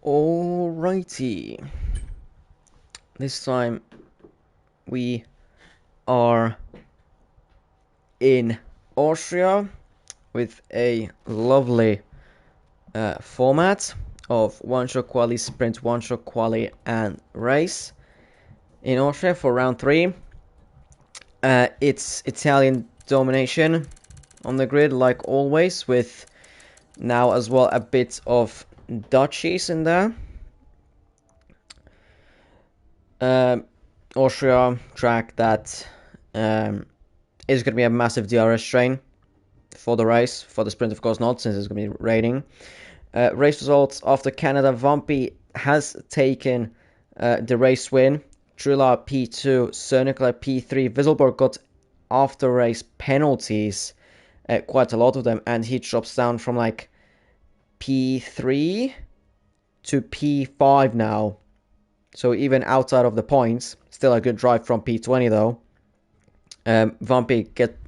Alrighty, this time we are in Austria with a lovely format of one-shot quali, sprint, one-shot quali and race. In Austria for round 3, it's Italian domination on the grid like always, with now as well a bit of Dutchies in there. Austria track that is going to be a massive DRS train for the race. For the sprint, of course not, since it's going to be raining. Race results after Canada. Vampy has taken the race win. Drilla P2, Cernicla P3. Visselborg got after race penalties, quite a lot of them, and he drops down from like P3 to P5 now. So even outside of the points, still a good drive from P20 though. Vampy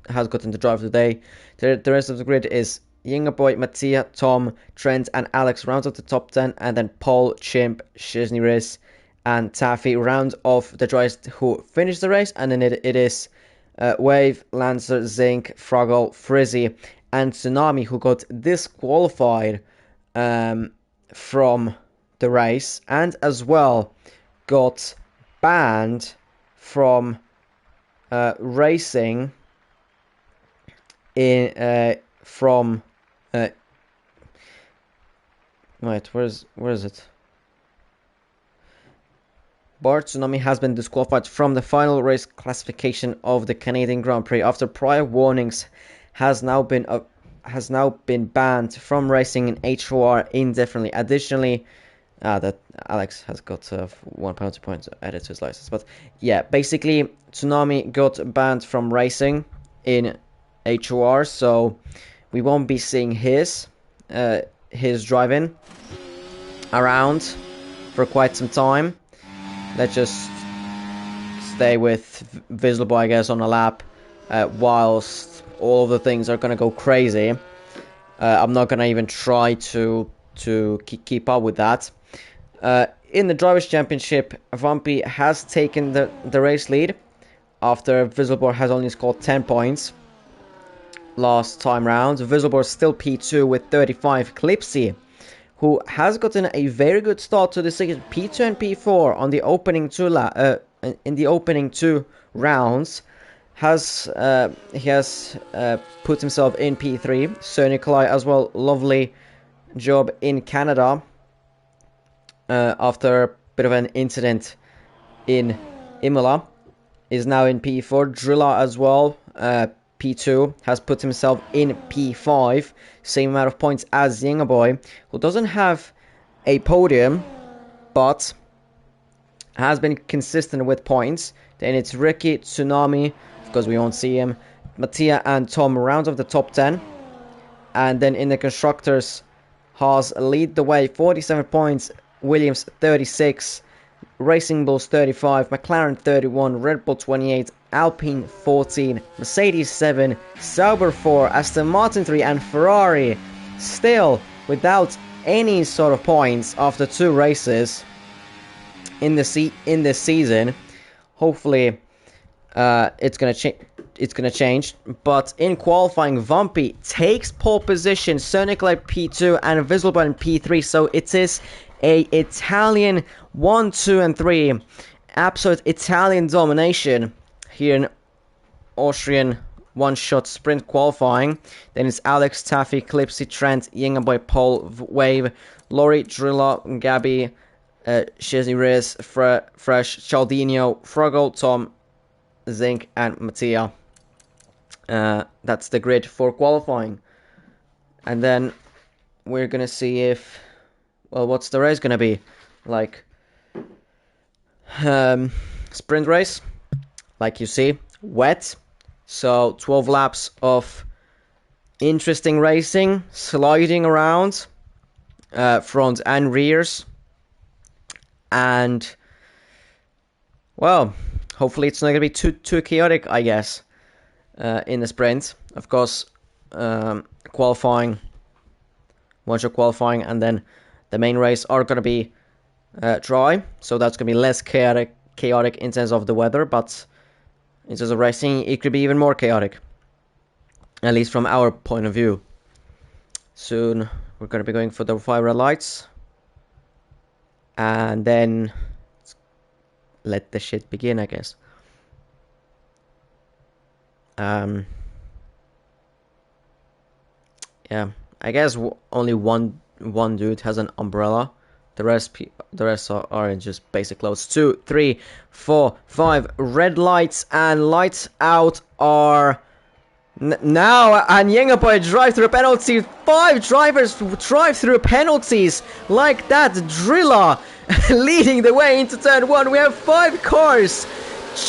has gotten the drive today. The rest of the grid is Yingaboy, Mattia, Tom, Trent and Alex round of the top 10, and then Paul, Chimp, Shizney Riz and Taffy round of the drivers who finished the race, and then it is Wave, Lancer, Zinc, Froggle, Frizzy and Tsunami who got disqualified from the race, and as well got banned from racing in from wait, where is it? Bart Tsunami has been disqualified from the final race classification of the Canadian Grand Prix after prior warnings. Has now been banned from racing in HOR indefinitely. Additionally, that Alex has got 1 penalty point added to his license. But yeah, basically Tsunami got banned from racing in HOR, so we won't be seeing his driving around for quite some time. Let's just stay with Visselborg, I guess, on a lap, whilst all of the things are gonna go crazy. I'm not gonna even try to keep up with that. In the Drivers' Championship, Vampy has taken the race lead after Visselborg has only scored 10 points last time round. Visselborg still P2 with 35. Clipsy, who has gotten a very good start to the season, P2 and P4 on the opening in the opening 2 rounds, he has put himself in P3. Sir Nikolai as well, lovely job in Canada after a bit of an incident in Imola, is now in P4. Drilla as well, P2, has put himself in P5, same amount of points as Yingaboy, who doesn't have a podium, but has been consistent with points. Then it's Ricky, Tsunami, because we won't see him, Mattia and Tom round of the top 10. And then in the Constructors, Haas lead the way, 47 points, Williams 36, Racing Bulls 35, McLaren 31, Red Bull 28, Alpine 14, Mercedes 7, Sauber 4, Aston Martin 3 and Ferrari still without any sort of points after 2 races in this season. Hopefully it's gonna change. But in qualifying, Vampy takes pole position, Sir Nikolai P2 and Visselborg P3, so it is a Italian 1, 2 and 3, absolute Italian domination here in Austrian one-shot sprint qualifying. Then it's Alex, Taffy, Clipsy, Trent, Yingaboy, Paul, Wave, Laurie, Drilla, Gabby, Shizney Riz, Fresh, Chaldino, Froggle, Tom, Zinc and Mattia. That's the grid for qualifying. And then we're gonna see if, well, what's the race gonna be like? Sprint race, like you see, wet, so 12 laps of interesting racing, sliding around, front and rears, and well, hopefully it's not gonna be too chaotic, I guess, in the sprint. Of course, qualifying, one-shot qualifying, and then the main race are gonna be dry, so that's gonna be less chaotic in terms of the weather, but in terms of racing, it could be even more chaotic, at least from our point of view. Soon we're gonna be going for the 5 red lights, and then let the shit begin, I guess. Yeah, I guess only one dude has an umbrella. The rest are in just basic clothes. 2, 3, 4, 5 red lights, and lights out are now, and Yengaboy drive through penalty. 5 drivers drive through penalties like that. Drilla leading the way into turn 1. We have 5 cars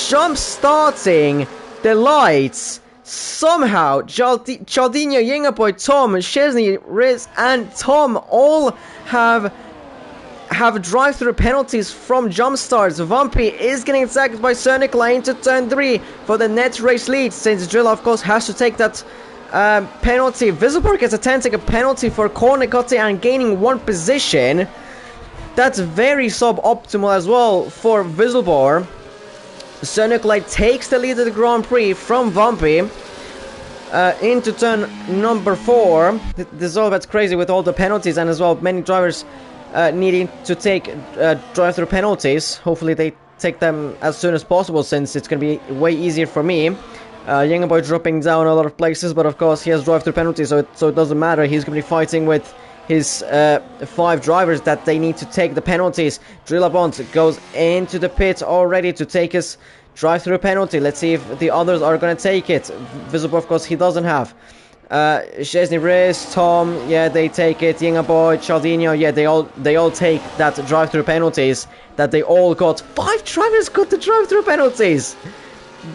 jump starting the lights. Somehow, Chaldinho, Yengaboy, Tom, Chesney, Riz, and Tom all have drive-through penalties from jump starts. Vumpy is getting attacked by Sir Nikolai into turn 3 for the net race lead, since Drilla, of course, has to take that penalty. Wieselborg gets a 10-second penalty for corner cutting and gaining 1 position. That's very suboptimal as well for Wieselborg. Sir Nikolai takes the lead of the Grand Prix from Vumpy into turn number 4. This is all about crazy with all the penalties, and as well many drivers needing to take drive-through penalties. Hopefully they take them as soon as possible, since it's going to be way easier for me. Yengaboy dropping down a lot of places, but of course he has drive-through penalties, so it doesn't matter. He's going to be fighting with his 5 drivers that they need to take the penalties. Drillabond goes into the pit already to take his drive-through penalty. Let's see if the others are going to take it. Visible, of course, he doesn't have. Chesney, Riz, Tom, yeah, they take it. Yengaboy, Chaldinho, yeah, they all take that drive-through penalties that they all got. 5 drivers got the drive-through penalties.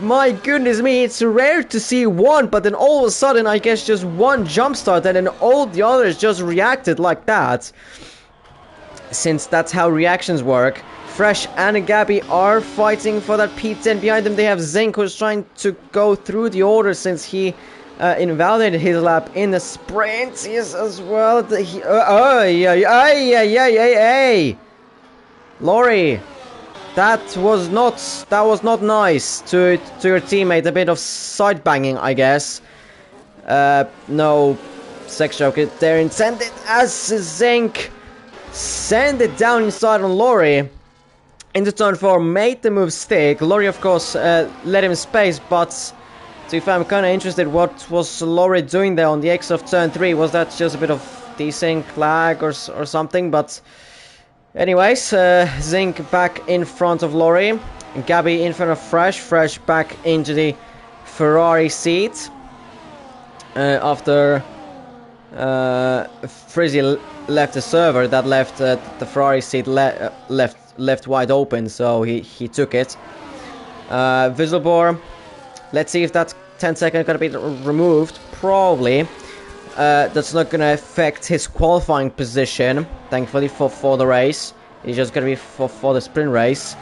My goodness me, it's rare to see 1, but then all of a sudden, I guess just 1 jump start, and then all the others just reacted like that. Since that's how reactions work. Fresh and Gabby are fighting for that P10. Behind them, they have Zink, who's trying to go through the order since he invalidated his lap in the sprint. Yes, as well. Laurie. That was not nice to your teammate. A bit of side banging, I guess. No sex joke there intended, as Zink send it down inside on Laurie. Into turn 4, made the move stick. Laurie, of course, let him space, but to be fair, I'm kind of interested what was Laurie doing there on the X of turn 3. Was that just a bit of desync lag or something? But anyways, Zink back in front of Laurie. Gabby in front of Fresh. Fresh back into the Ferrari seat. After Frizzy left the server, that left the Ferrari seat left wide open, so he took it. Wieselborg, let's see if that 10-second gonna be removed. Probably. That's not gonna affect his qualifying position, thankfully for the race. It's just gonna be for the sprint race.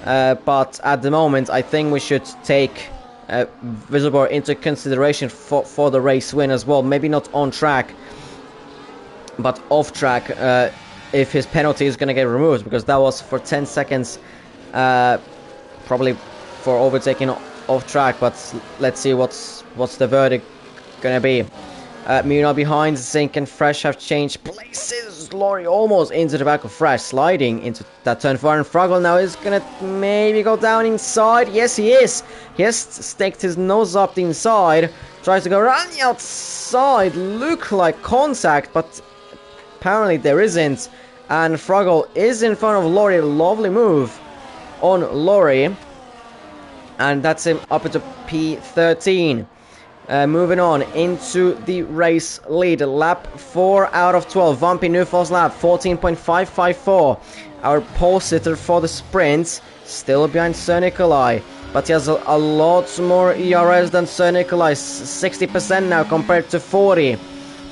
But at the moment, I think we should take Wieselborg into consideration for the race win as well. Maybe not on track, but off track, if his penalty is going to get removed, because that was for 10 seconds, probably for overtaking off track. But let's see what's the verdict going to be. Meanwhile, behind, Zink and Fresh have changed places. Laurie almost into the back of Fresh, sliding into that turn 4. And Froggle now is going to maybe go down inside. Yes, he is. He has staked his nose up the inside. Tries to go around the outside. Look like contact, but apparently there isn't. And Froggle is in front of Laurie. Lovely move on Laurie. And that's him up into P13. Moving on into the race lead. Lap 4 out of 12. Vumpy new false lap. 14.554. Our pole sitter for the sprint. Still behind Sir Nikolai. But he has a lot more ERS than Sir Nikolai. 60% now compared to 40.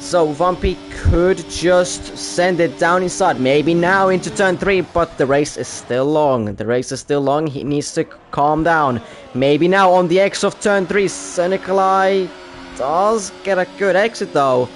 So Vumpy could just send it down inside. Maybe now into turn 3, but the race is still long. The race is still long. He needs to calm down. Maybe now on the X of turn 3. Sir Nikolai does get a good exit though.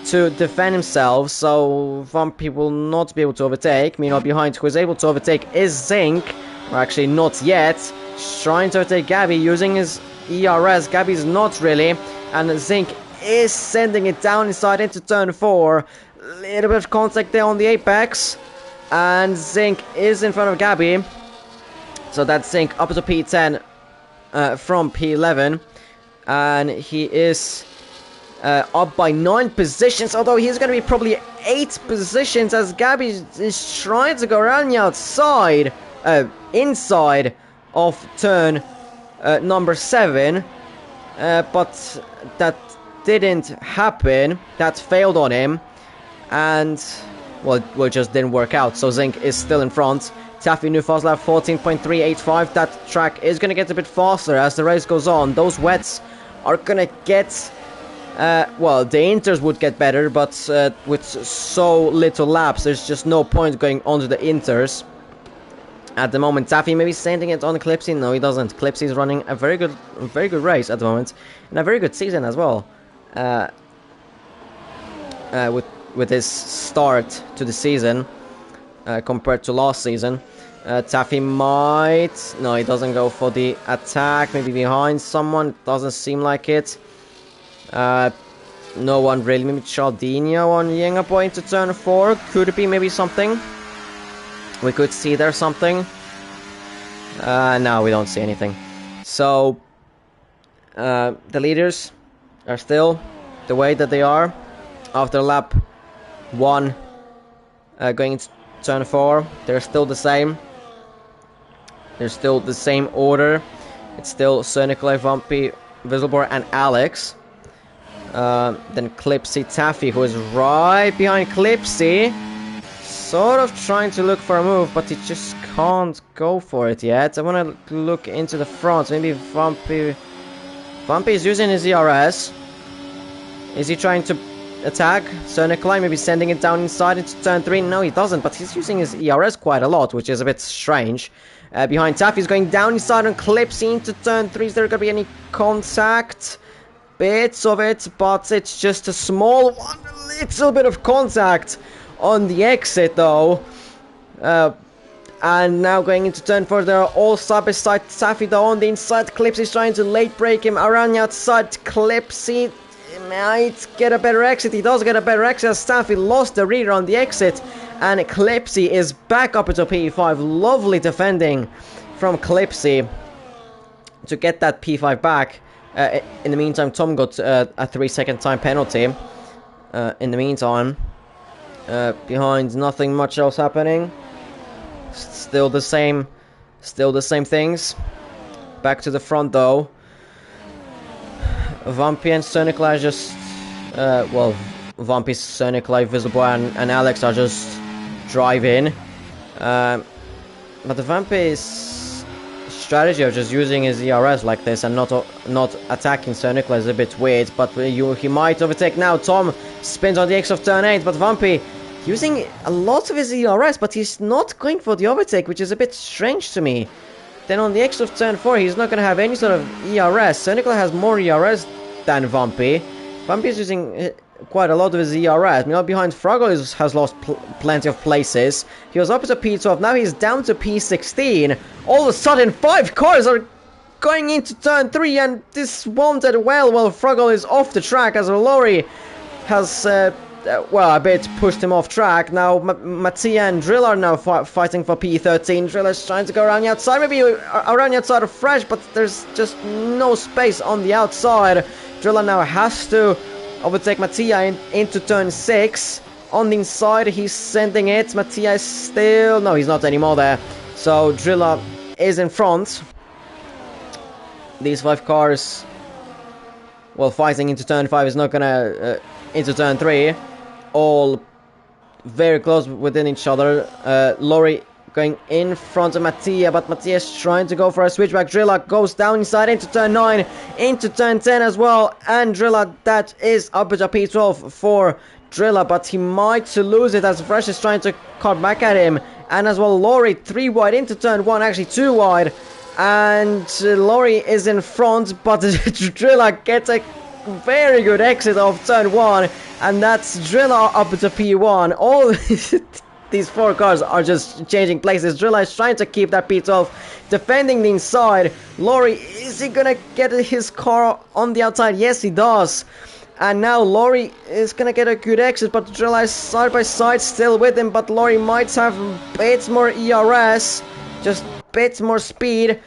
to defend himself, so Vampy will not be able to overtake. Meanwhile, behind, who is able to overtake is Zinc, or actually not yet. Trying to overtake Gabby using his ERS. Gabby's not really, and Zinc is sending it down inside into turn 4. Little bit of contact there on the apex, and Zinc is in front of Gabby. So that's Zinc up to P10 from P11, and he is up by 9 positions, although he's going to be probably 8 positions as Gabby is trying to go around the outside, inside of turn number 7, but that didn't happen. That failed on him, and well, it just didn't work out. So Zinc is still in front. Taffy New fast lap 14.385. That track is going to get a bit faster as the race goes on. Those wets are going to get well, the inters would get better, but with so little laps, there's just no point going onto the inters. At the moment, Taffy maybe sending it on Clipsy. No, he doesn't. Clipsy is running a very good race at the moment, and a very good season as well. With his start to the season compared to last season, Taffy might. No, he doesn't go for the attack. Maybe behind someone. Doesn't seem like it. No one really. Maybe Chaldinho on Yengaboy into turn 4. Could it be maybe something? We could see there something. No, we don't see anything. So the leaders are still the way that they are after lap 1, going into turn 4. They're still the same. They're still the same order. It's still Sir Nikolai, Vampy, Visibleboar, and Alex. Then Clipsy, Taffy, who is right behind Clipsy, sort of trying to look for a move, but he just can't go for it yet. I want to look into the front. Maybe Vampy is using his ERS. Is he trying to attack Sir Nikolai? Maybe sending it down inside into turn 3. No, he doesn't, but he's using his ERS quite a lot, which is a bit strange. Behind Taffy's going down inside on Clipsy into turn 3. Is there going to be any contact? Bits of it, but it's just a small one. A little bit of contact on the exit though. And now going into turn 4, they're all side by side. Taffy though on the inside. Clipsy's trying to late break him around the outside. Clipsy might get a better exit. He does get a better exit as Taffy lost the rear on the exit. And Clipsy is back up into P5. Lovely defending from Clipsy to get that P5 back. In the meantime, Tom got a 3-second time penalty. In the meantime, behind, nothing much else happening. Still the same things. Back to the front though. Vampy and Sir Nikolai just well, Vampy, Sir Nikolai, Visibleboar, and Alex are just driving. But the Vampy's strategy of just using his ERS like this and not attacking Sir Nikolai is a bit weird. But he might overtake now. Tom spins on the X of turn 8, but Vampy using a lot of his ERS, but he's not going for the overtake, which is a bit strange to me. Then on the X of turn 4, he's not going to have any sort of ERS. Sir Nikolai has more ERS than Vampy. Vampy is using quite a lot of his ERS. Meanwhile, behind Froggle has lost plenty of places. He was up to P12, now he's down to P16. All of a sudden, 5 cars are going into turn 3, and this won't end well. Well, Froggle is off the track as Lorry has, well, a bit pushed him off track. Now, Mattia and Drill are now fighting for P13. Drill is trying to go around the outside, maybe around the outside of Fresh, but there's just no space on the outside. Driller now has to overtake Mattia into turn 6. On the inside, he's sending it. Mattia is still... No, he's not anymore there. So, Driller is in front. These 5 cars... Well, fighting into turn 5 is not gonna... into turn 3. All very close within each other. Lorry going in front of Mattia, but Mattia is trying to go for a switchback. Driller goes down inside into turn 9, into turn 10 as well, and Driller, that is up at a P12 for Driller, but he might lose it as Fresh is trying to cut back at him, and as well Lorry 3 wide into turn 1, actually 2 wide, and Lorry is in front, but Driller gets a very good exit of turn 1, and that's Driller up to P1. All these 4 cars are just changing places. Driller is trying to keep that P12, defending the inside. Laurie, is he gonna get his car on the outside? Yes, he does. And now Laurie is gonna get a good exit, but Driller is side by side still with him, but Laurie might have a bit more ERS, just a bit more speed.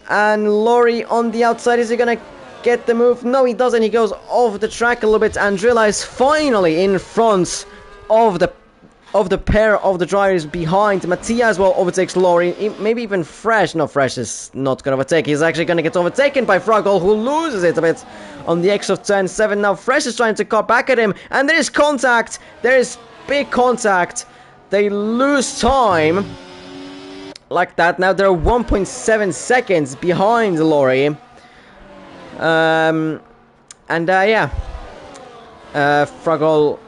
And Laurie on the outside, is he gonna get the move? No, he doesn't. He goes off the track a little bit, and Driller is finally in front of the pair of the drivers behind. Mattia as well overtakes Laurie, maybe even Fresh. No, Fresh is not going to overtake. He's actually going to get overtaken by Froggle, who loses it a bit on the exit of turn 7. Now Fresh is trying to cut back at him, and there is contact. There is big contact. They lose time like that. Now they're 1.7 seconds behind Laurie. Froggle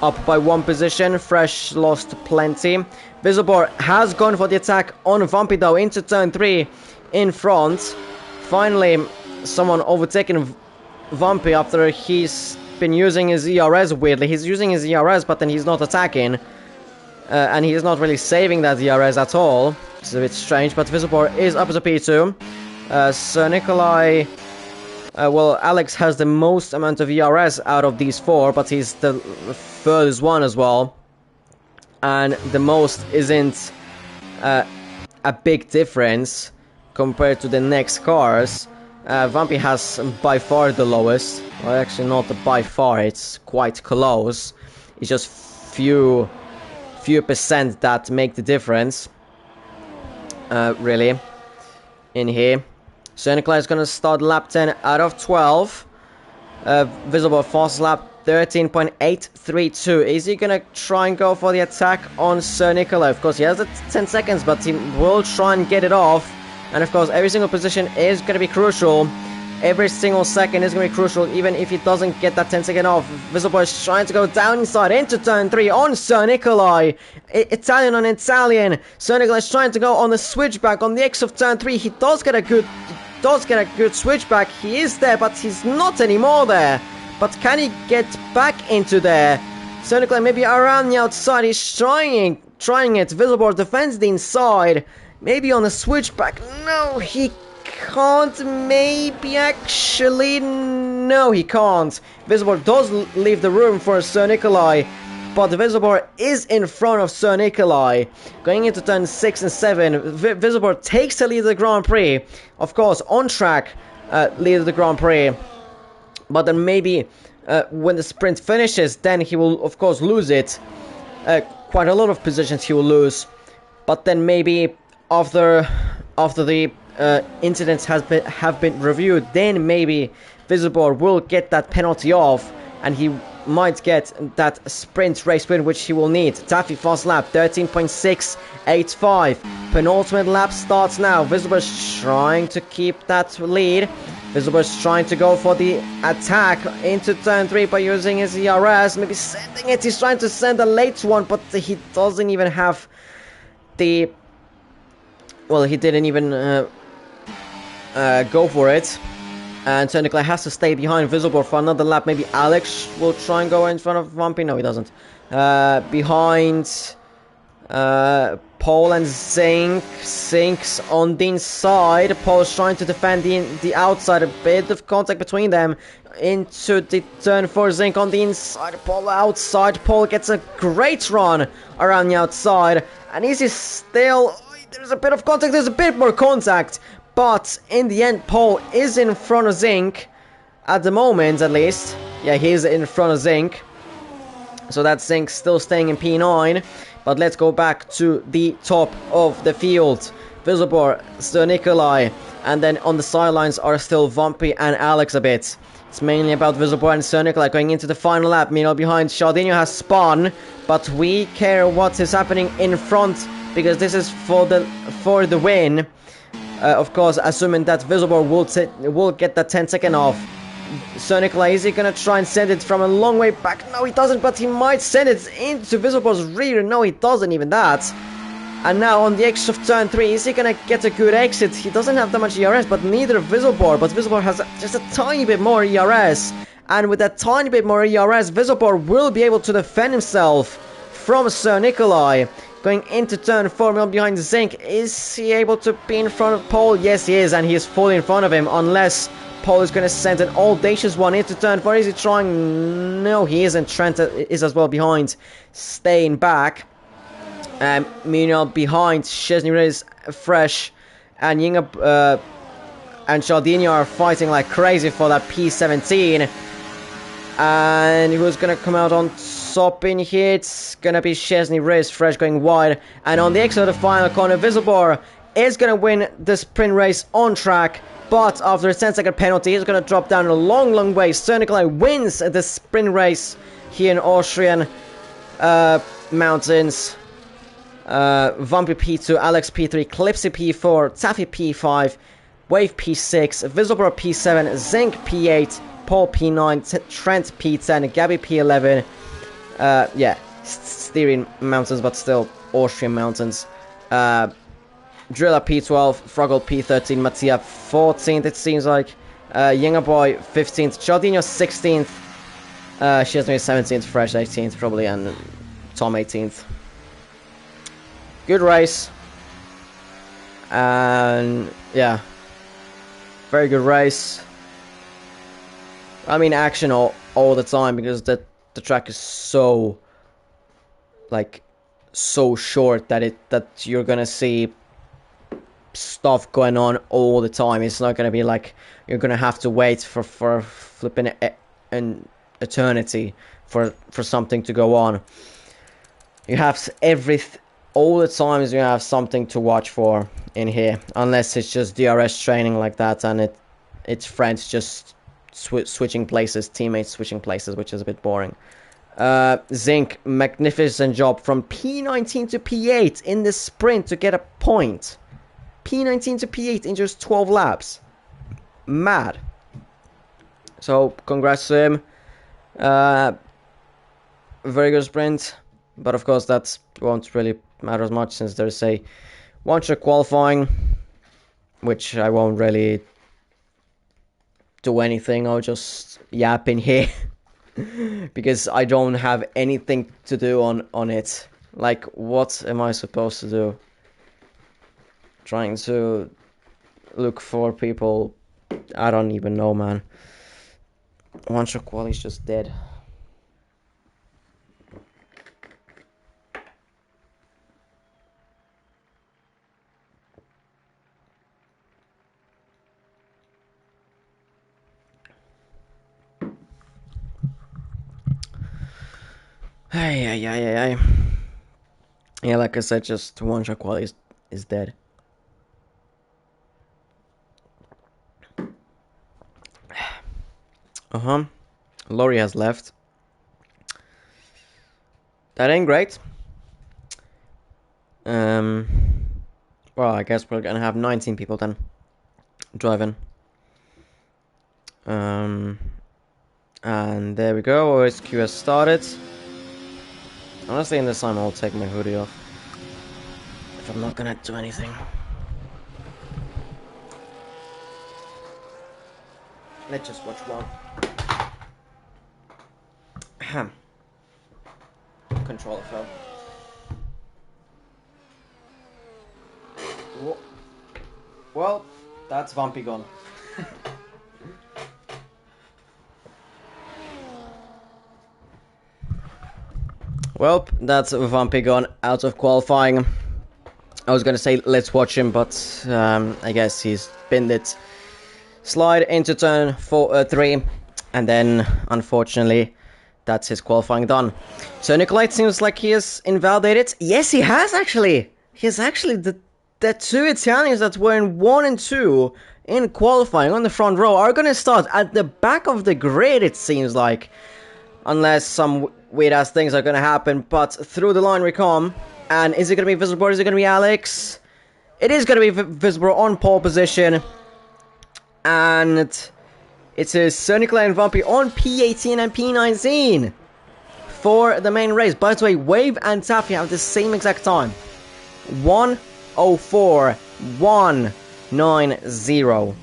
up by 1 position. Fresh lost plenty. Visibor has gone for the attack on Vampy though into turn 3 in front. Finally, someone overtaken Vampy after he's been using his ERS weirdly. He's using his ERS, but then he's not attacking. And he's not really saving that ERS at all. It's a bit strange, but Visibor is up to P2. Sir Nikolai... well, Alex has the most amount of ERS out of these 4, but he's the furthest one as well. And the most isn't a big difference compared to the next cars. Vampy has by far the lowest. Well, actually not by far, it's quite close. It's just few percent that make the difference. Really, in here. So Nikolai is going to start lap 10 out of 12. Visible fast lap 13.832. Is he going to try and go for the attack on Sir Nikolai? Of course, he has the 10 seconds, but he will try and get it off. And of course, every single position is going to be crucial. Every single second is going to be crucial, even if he doesn't get that 10-second off. Visible is trying to go down inside into turn 3 on Sir Nikolai. Italian on Italian. Sir Nikolai is trying to go on the switchback on the X of turn 3. He does get a good switchback. He is there, but he's not anymore there. But can he get back into there? Sir Nikolai maybe around the outside. He's trying it. Visible defends the inside. Maybe on the switchback. No, he can't. Maybe actually. No, he can't. Visible does leave the room for Sir Nikolai. But Visible is in front of Sir Nikolai. Going into turn 6 and 7, Visible takes the lead of the Grand Prix. Of course, on track, lead of the Grand Prix. But then maybe when the sprint finishes, then he will, of course, lose it. Quite a lot of positions he will lose. But then maybe after the incidents have been reviewed, then maybe Visible will get that penalty off, and he might get that sprint race win, which he will need. Taffy fast lap 13.685. Penultimate lap starts now. Visible is trying to keep that lead. Visible is trying to go for the attack into turn 3 by using his ERS. Maybe sending it. He's trying to send a late one, but he doesn't even have the... Well, he didn't even go for it. And Sir Nikolai has to stay behind Visible for another lap. Maybe Alex will try and go in front of Vampy. No, he doesn't. Behind Paul and Zink. Zink's on the inside. Paul's trying to defend the outside. A bit of contact between them. Into the turn for Zink on the inside. Paul outside. Paul gets a great run around the outside. And is he still... There's a bit of contact. There's a bit more contact. But in the end, Paul is in front of Zink. At the moment, at least. Yeah, he's in front of Zink. So that's Zink still staying in P9. But let's go back to the top of the field. Visible, Sir Nikolai. And then on the sidelines are still Vampy and Alex a bit. It's mainly about Visible and Sir Nikolai going into the final lap. Meanwhile, behind, Chardinho has spun. But we care what is happening in front, because this is for the win. Of course, assuming that Visible will get that 10-second off. Sir Nikolai, is he gonna try and send it from a long way back? No, he doesn't, but he might send it into Visible's rear. No, he doesn't even that. And now on the exit of turn 3, is he gonna get a good exit? He doesn't have that much ERS, but neither Visobor. But Visobor has just a tiny bit more ERS. And with that tiny bit more ERS, Visobor will be able to defend himself from Sir Nikolai. Going into turn 4, well behind Zinc. Is he able to be in front of Paul? Yes, he is, and he is fully in front of him, unless Paul is going to send an audacious one into turn 4. Is he trying? No, he isn't. Trent is as well behind, staying back. Meanwhile, behind, Chesney is fresh, and Yinga and Chaldini are fighting like crazy for that P17. And who's gonna come out on top in here? It's gonna be Chesney Riz, fresh going wide. And on the exit of the final corner, Visobor is gonna win the sprint race on track. But after a 10-second penalty, he's gonna drop down a long, long way. Sir Nikolai wins the sprint race here in Austrian mountains. Vampy P2, Alex P3, Clipsy P4, Taffy P5, Wave P6, Visobor P7, Zinc P8, Paul P9, Trent P10, Gabby P11. Yeah, Styrian mountains, but still Austrian mountains. Drilla P12, Froggle P13, Mattia 14th, it seems like. Younger Boy 15th, Chaldino 16th, Chesney 17th, Fresh 18th probably, and Tom 18th. Good race. And yeah, very good race. I mean, action all the time, because the track is so, like, so short that you're gonna see stuff going on all the time. It's not gonna be like you're gonna have to wait for flipping an eternity for something to go on. You have all the times you have something to watch for in here, unless it's just DRS training like that, and it's friends just switching places, teammates switching places, which is a bit boring. Zinc, magnificent job from P19 to P8 in the sprint to get a point. P19 to P8 in just 12 laps. Mad. So, congrats to him. Very good sprint. But of course that won't really matter as much, since there's a one-shot qualifying, which I won't really do anything. I'll just yap in here because I don't have anything to do on it. Like, what am I supposed to do? Trying to look for people, I don't even know, man. One-shot qual is just dead. Hey. Yeah, like I said, just one-shot quality is dead. Laurie has left. That ain't great. Well, I guess we're gonna have 19 people then driving. And there we go. OSQ has started. Honestly, in this time I'll take my hoodie off if I'm not gonna do anything. Let's just watch one. Controller fell. Well, that's Vampy gone. Well, that's Vampy gone out of qualifying. I was gonna say let's watch him, but I guess he's pinned it. Slide into turn 3, and then unfortunately that's his qualifying done. So Nikolai seems like he is invalidated. Yes, he has actually. He has actually. The two Italians that were in 1 and 2 in qualifying on the front row are gonna start at the back of the grid, it seems like. Unless some weird ass things are gonna happen, but through the line we come. And is it gonna be Visobor? Is it gonna be Alex? It is gonna be Visobor on pole position. And it is Sir Nikolai and Vampy on P18 and P19 for the main race. By the way, Wave and Taffy have the same exact time. 1:04.190.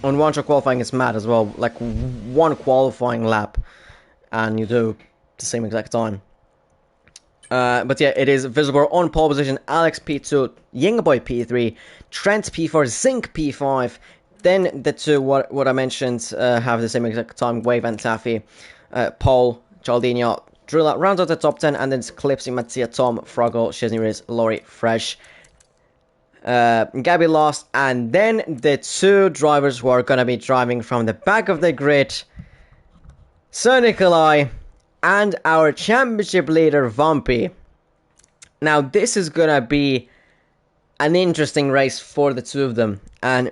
On one shot qualifying is mad as well, like one qualifying lap, and you do the same exact time. But yeah, it is visible on pole position. Alex P2, Yingaboy P3, Trent P4, Zink P5. Then the two, what I mentioned, have the same exact time. Wave and Taffy, Paul, Chaldinho, Drilla rounds out the top 10, and then it's Clipsy, Mattia, Tom, Froggle, Chesney Riz, Laurie, Fresh, Gabby lost, and then the two drivers who are gonna be driving from the back of the grid, Sir Nikolai and our championship leader Vampy. Now this is gonna be an interesting race for the two of them, and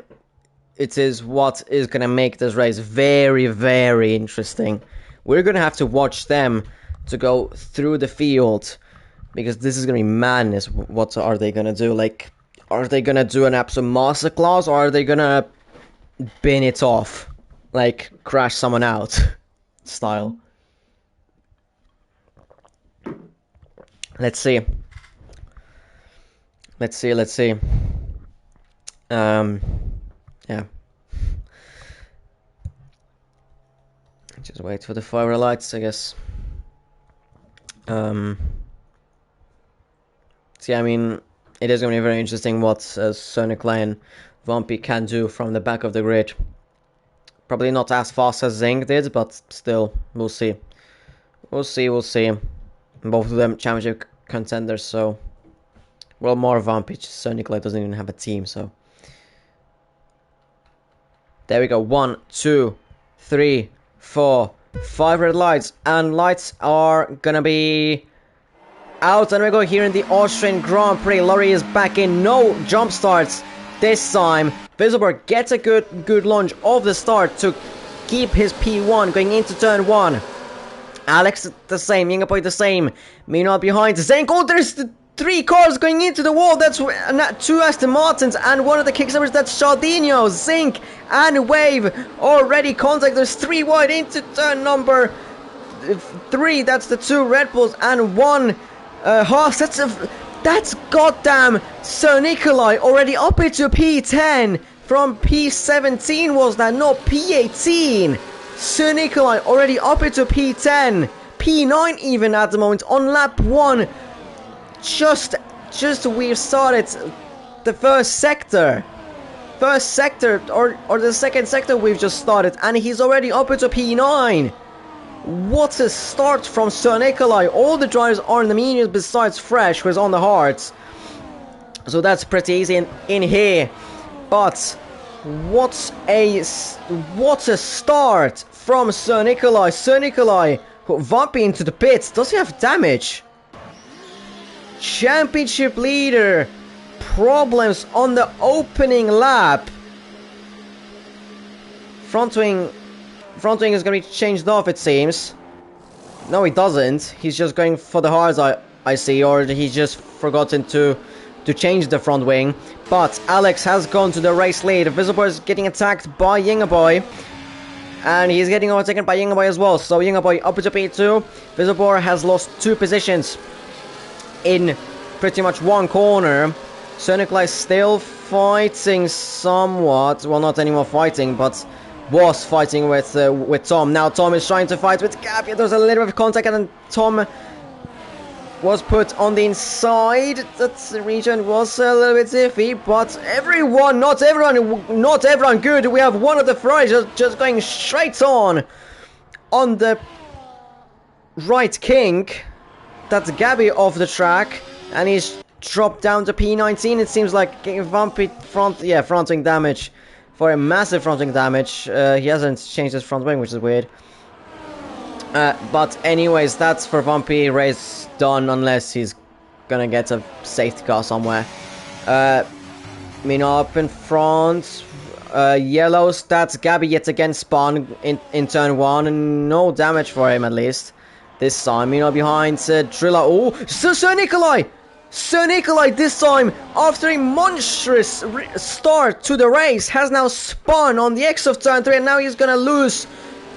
it is what is gonna make this race very, very interesting. We're gonna have to watch them to go through the field, because this is gonna be madness. What are they gonna do? Like, are they gonna do an absolute masterclass, or are they gonna bin it off, like crash someone out style? Let's see. Yeah. Just wait for the fire lights, I guess. So yeah, I mean, it is going to be very interesting what Sonic Lion Vampy can do from the back of the grid. Probably not as fast as Zing did, but still, we'll see. We'll see. Both of them championship contenders, so... Well, more Vampy. Sonic Lion doesn't even have a team, so... There we go. 1, 2, 3, 4, 5 red lights. And lights are gonna be... out, and we go here in the Austrian Grand Prix. Laurie is back in, no jump starts this time. Spielberg gets a good launch of the start to keep his P1 going into turn 1. Alex the same, Yingaboy the same. Meanwhile behind Zenk, oh, there's the 3 cars going into the wall. That's 2 Aston Martins and one of the kickstoppers. That's Chaldinho, Zink and Wave already contact. There's 3 wide into turn number 3. That's the 2 Red Bulls and 1 Haas. That's goddamn Sir Nikolai already up into P10 from P17 was that, no, P18. Sir Nikolai already up into P10, P9 even at the moment on lap 1. Just we've started the first sector or the second sector we've just started, and he's already up into P9. What a start from Sir Nikolai. All the drivers are in the mediums besides Fresh, who's on the hards. So that's pretty easy in here. But what a start from Sir Nikolai. Sir Nikolai, Vampy into the pits. Does he have damage? Championship leader. Problems on the opening lap. Front wing is going to be changed off, it seems. No, he doesn't. He's just going for the hards, I see. Or he's just forgotten to change the front wing. But Alex has gone to the race lead. Visible is getting attacked by Yingaboy. And he's getting overtaken by Yingaboy as well. So Yingaboy up to P2. Visible has lost 2 positions in pretty much one corner. Sir Nikolai still fighting somewhat. Well, not anymore fighting, but was fighting with Tom. Now Tom is trying to fight with Gabby. There's a little bit of contact, and then Tom was put on the inside. That region was a little bit iffy, but not everyone good. We have one of the Ferraris just going straight on the right kink. That's Gabby off the track, and he's dropped down to P19. It seems like Vampy front wing damage. For a massive front wing damage. He hasn't changed his front wing, which is weird. But anyways, that's for Vampy. Race done, unless he's gonna get a safety car somewhere. Meanwhile, up in front, yellows. That's Gabby yet again spun in turn 1, and no damage for him at least this time. Meanwhile, behind Drilla. Oh, Sir Nikolai! Sir Nikolai this time, after a monstrous start to the race, has now spun on the X of turn 3, and now he's gonna lose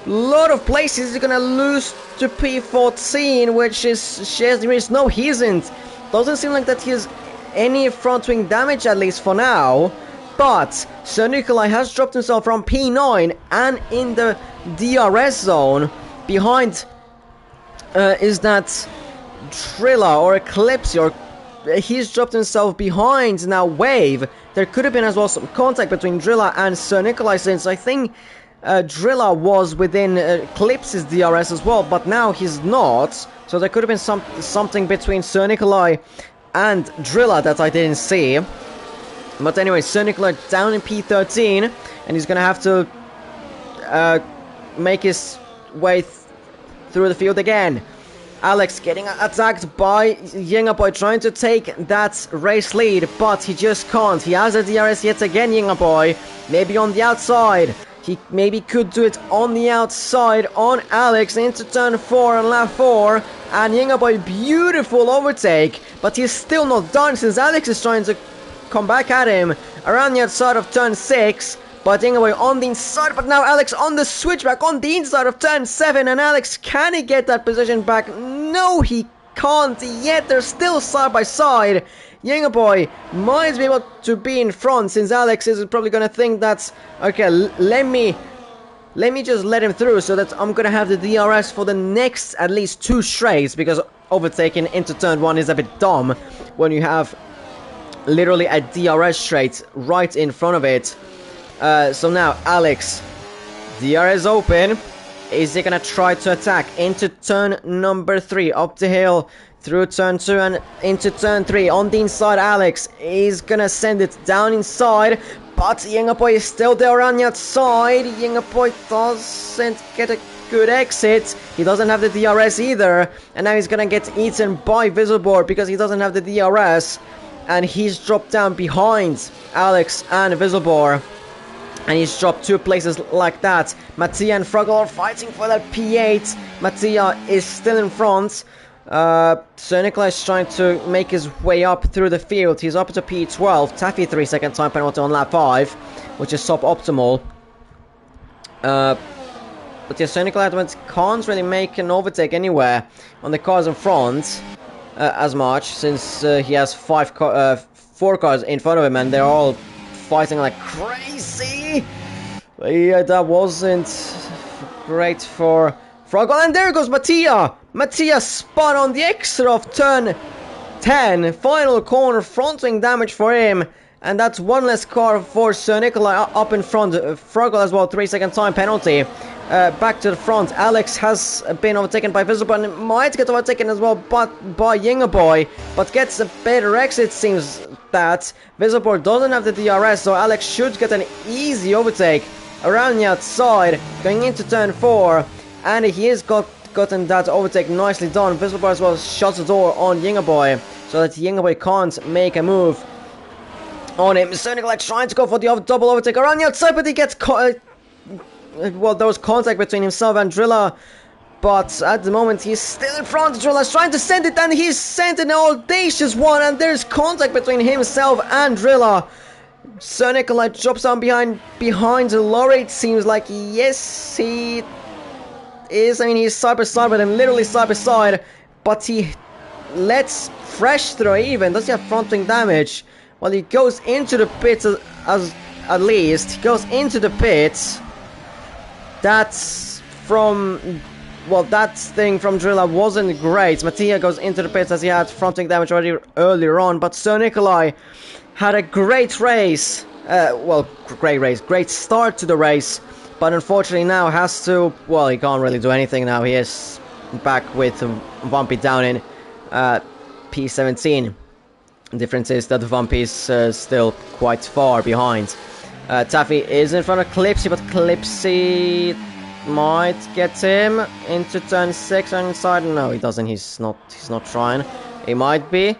a lot of places. He's gonna lose to P14, which is Chesney. No, he isn't. Doesn't seem like that he's any front wing damage, at least for now. But Sir Nikolai has dropped himself from P9 and in the DRS zone. Behind is that Drilla or Eclipse, or he's dropped himself behind now Wave. There could have been as well some contact between Drilla and Sir Nikolai, since I think Drilla was within Eclipse's DRS as well, but now he's not. So there could have been something between Sir Nikolai and Drilla that I didn't see. But anyway, Sir Nikolai down in P13, and he's gonna have to make his way through the field again. Alex getting attacked by Yingaboy, trying to take that race lead, but he just can't. He has a DRS yet again, Yingaboy. Maybe on the outside. He maybe could do it on the outside on Alex into turn 4 and lap 4. And Yingaboy, beautiful overtake, but he's still not done since Alex is trying to come back at him around the outside of turn 6. But Yingaboy on the inside, but now Alex on the switchback on the inside of turn 7. And Alex, can he get that position back? No, he can't yet. They're still side by side. Yingaboy might be able to be in front, since Alex is probably going to think that's, okay, let me just let him through so that I'm going to have the DRS for the next at least 2 straights, because overtaking into turn 1 is a bit dumb when you have literally a DRS straight right in front of it. So now Alex, DRS open. Is he gonna try to attack into turn number 3, up the hill through turn 2 and into turn 3 on the inside? Alex is gonna send it down inside, but Yingaboy is still there around the outside. Yingaboy doesn't get a good exit. He doesn't have the DRS either, and now he's gonna get eaten by Visiboard because he doesn't have the DRS, and he's dropped down behind Alex and Visiboard. And he's dropped 2 places like that. Mattia and Froggle are fighting for that P8. Mattia is still in front. Sir Nikolai is trying to make his way up through the field. He's up to P12. Taffy 3-second time penalty on lap 5, which is suboptimal. But yeah, Sir Nikolai can't really make an overtake anywhere on the cars in front as much, since he has 4 cars in front of him, and they're all fighting like crazy. Yeah, that wasn't great for Froggle. And there goes Mattia. Mattia spun on the exit of turn 10. Final corner, front wing damage for him. And that's 1 less car for Sir Nikolai up in front. Froggle as well, 3-second time penalty. Back to the front. Alex has been overtaken by Visible and might get overtaken as well by Yingaboy, but gets a better exit, seems that. Visible doesn't have the DRS, so Alex should get an easy overtake around the outside, going into turn 4, and he has gotten that overtake nicely done. Visible as well shuts the door on Yingaboy, so that Yingaboy can't make a move on him. Sir Nikolai trying to go for the double overtake around the outside, but he gets caught. Well, there was contact between himself and Drilla, but at the moment he's still in front. Drilla's trying to send it, and he's sent an audacious one, and there's contact between himself and Drilla. Sir Nikolai drops down behind the lorry, it seems like. Yes, he is. I mean, he's side by side with him, literally side by side, but he lets fresh through even. Does he have front wing damage? Well, he goes into the pits at least. He goes into the pits. That's from, well, that thing from Drilla wasn't great. Mattia goes into the pits as he had front wing damage already earlier on, but Sir Nikolai had a great race. Great start to the race, but unfortunately now has to, well, he can't really do anything now. He is back with Vumpy down in P17. The difference is that Vumpy is still quite far behind. Taffy is in front of Clipsy, but Clipsy might get him into turn 6 on inside. No, he doesn't. He's not trying. He might be.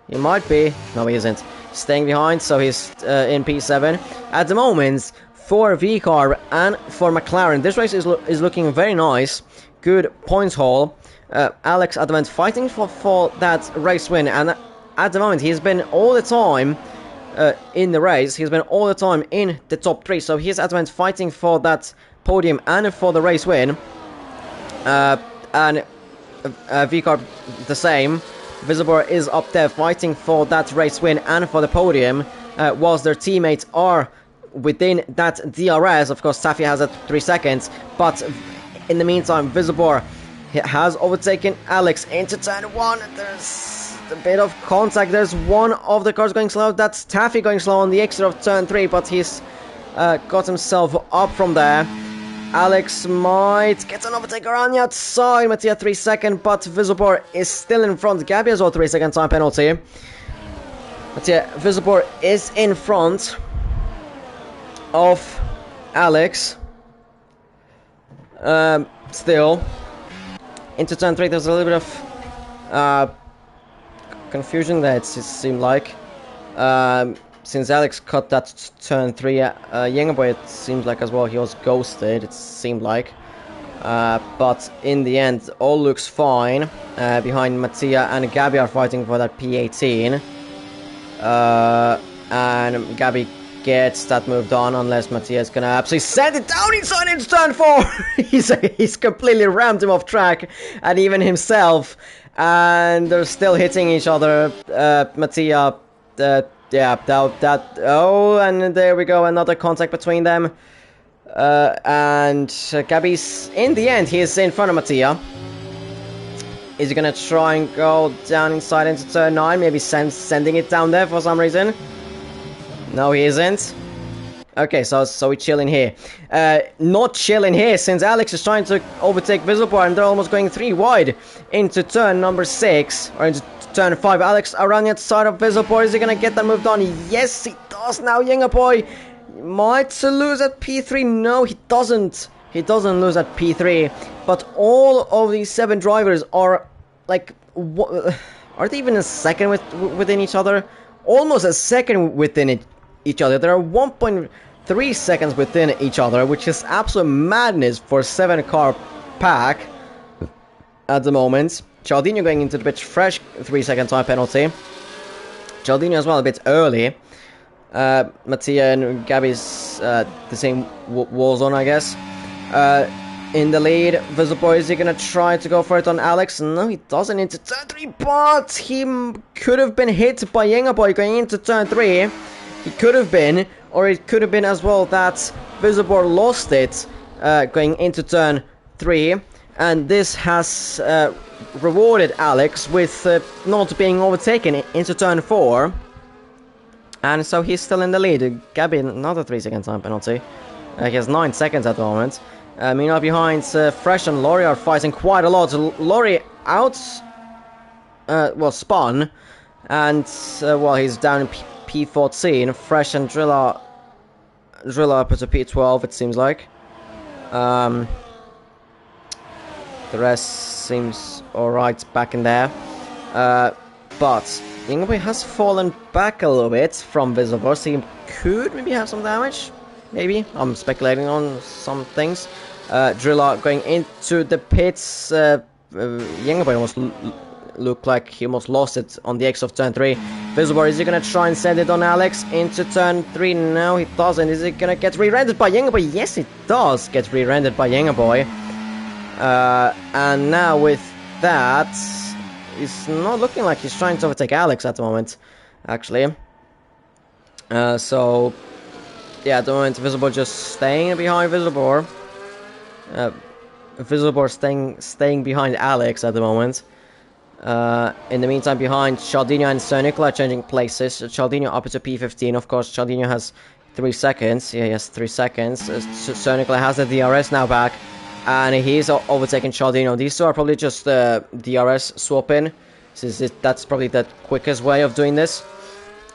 No, he isn't. Staying behind, so he's in P7 at the moment for VCAR and for McLaren. This race is looking very nice. Good points haul. Alex at the moment fighting for that race win, and at the moment he's been all the time in the race. He's been all the time in the top 3, so he's at the moment fighting for that podium and for the race win. And VCAR the same. Visibor is up there fighting for that race win and for the podium, whilst their teammates are within that DRS. Of course, Taffy has at 3 seconds, but in the meantime, Visibor has overtaken Alex into turn 1. There's a bit of contact. There's one of the cars going slow. That's Taffy going slow on the exit of turn 3, but he's got himself up from there. Alex might get an overtaker on the outside. Mattia 3 seconds, but Visibor is still in front. Gabby as well, 3 second time penalty. Mattia, Visibor is in front of Alex. Still. Into turn 3, there's a little bit of confusion there, it seemed like. Since Alex cut that turn 3, Yengaboy, it seems like as well, he was ghosted, it seemed like. But in the end, all looks fine. Behind Mattia and Gabby are fighting for that P18. And Gabby gets that moved on, unless Mattia is gonna absolutely send it down inside into turn 4. he's completely rammed him off track, and even himself. And they're still hitting each other. Mattia, oh, and there we go, another contact between them. And Gabby's, in the end, he is in front of Mattia. Is he gonna try and go down inside into turn 9? Maybe sending it down there for some reason. No, he isn't. Okay, so we're chilling here. Not chilling here, since Alex is trying to overtake Visibor, and they're almost going 3 wide into turn number 6, or into turn 5. Alex around the outside of Visibor. Is he gonna get that moved on? Yes, he does now. Yengaboy might lose at P3. No, he doesn't. He doesn't lose at P3. But all of these 7 drivers are like, are they even a second within each other? Almost a second within each other. There are 1.3 seconds within each other, which is absolute madness for a 7-car pack at the moment. Cialdino going into the pitch fresh, 3 second time penalty. Cialdino as well a bit early. Mattia and Gabby's the same war zone, I guess. In the lead, Visibor, is he gonna try to go for it on Alex? No, he doesn't into turn 3, but he could have been hit by Yengaboy going into turn 3. He could have been, or it could have been as well that Visibor lost it going into turn 3. And this has rewarded Alex with not being overtaken into turn 4. And so he's still in the lead. Gabby, another 3 second time penalty. He has 9 seconds at the moment. Meanwhile, behind, Fresh and Laurie are fighting quite a lot. Laurie out, spun, and well, he's down in P14. Fresh and Drilla up to P12, it seems like. The rest seems alright back in there. But Yengaboy has fallen back a little bit from Visibor, so he could maybe have some damage. Maybe. I'm speculating on some things. Drilla going into the pits. Yengaboy almost looked like he almost lost it on the exit of turn 3. Visibor, is he going to try and send it on Alex into turn 3? No, he doesn't. Is he going to get re-rendered by Yengaboy? Yes, it does get re-rendered by Yengaboy. And now with that, it's not looking like he's trying to overtake Alex at the moment, actually. So, yeah, at the moment, Visibor just staying behind Visibor. Visibor staying behind Alex at the moment. In the meantime, behind Cialdino and Sir Nicola changing places. Cialdino up to P15. Of course, Cialdino has 3 seconds. Yeah, he has 3 seconds. Sir Nicola has the DRS now back, and he's overtaking Cialdino. These two are probably just DRS swapping, since that's probably the quickest way of doing this.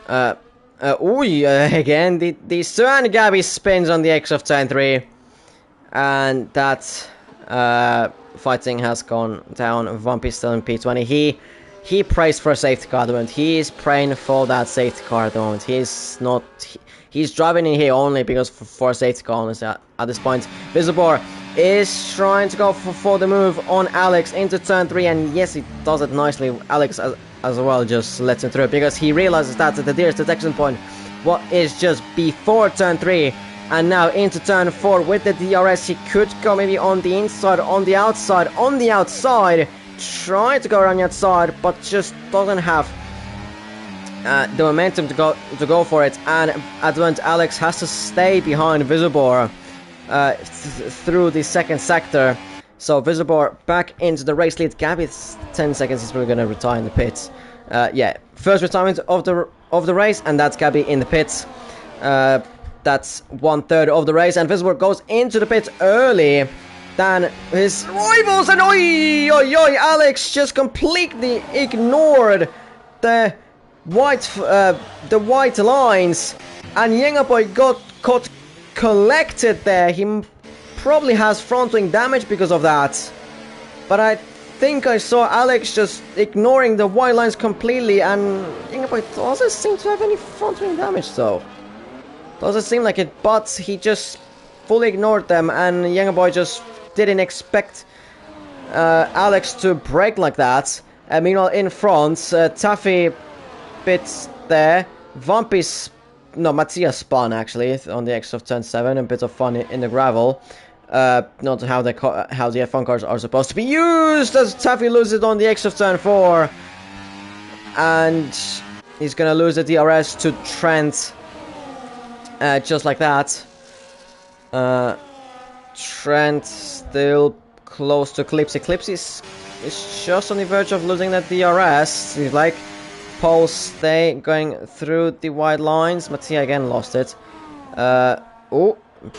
Again, the Sir and Gabby spins on the X of turn 3. And that fighting has gone down. Vampy still in P20. He prays for a safety car at the moment. He is praying for that safety car at the moment. He's driving in here only because for a safety car at this point. Visibor is trying to go for the move on Alex into turn 3, and yes, he does it nicely. Alex as well just lets him through because he realizes that the nearest detection point is just before turn 3. And now into turn 4 with the DRS, he could go maybe on the inside, on the outside, trying to go around the outside, but just doesn't have the momentum to go for it. And at the moment, Alex has to stay behind Visibor through the second sector. So Visibor back into the race lead. Gabby, 10 seconds. He's probably going to retire in the pits. Yeah, first retirement of the race, and that's Gabby in the pits. That's 1/3 of the race, and Visibor goes into the pits early than his rivals, and Alex just completely ignored the white lines, and Yengaboy got collected there. He probably has front wing damage because of that, but I think I saw Alex just ignoring the white lines completely, and Yengaboy doesn't seem to have any front wing damage though. Doesn't seem like it, but he just fully ignored them, and Yengaboy just didn't expect Alex to break like that. Meanwhile, in front, Taffy bits there. Matthias spun actually on the exit of turn 7, a bit of fun in the gravel. Not how the F1 cars are supposed to be used, as Taffy loses on the exit of turn 4. And he's gonna lose the DRS to Trent. Just like that. Trent still close to Clipsy. Clipsy is just on the verge of losing that DRS. He's like Paul stay going through the wide lines. Mattia again lost it.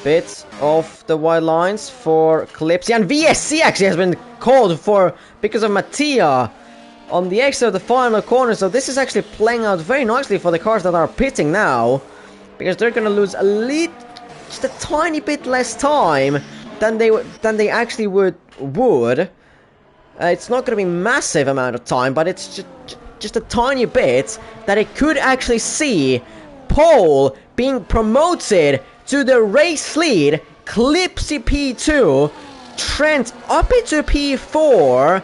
Bit of the wide lines for Clipsy, and VSC actually has been called for because of Mattia on the exit of the final corner. So this is actually playing out very nicely for the cars that are pitting now, because they're gonna lose just a tiny bit less time than they actually would. It's not gonna be massive amount of time, but it's just a tiny bit that it could actually see Paul being promoted to the race lead. Clipsy P2, Trent up into P4.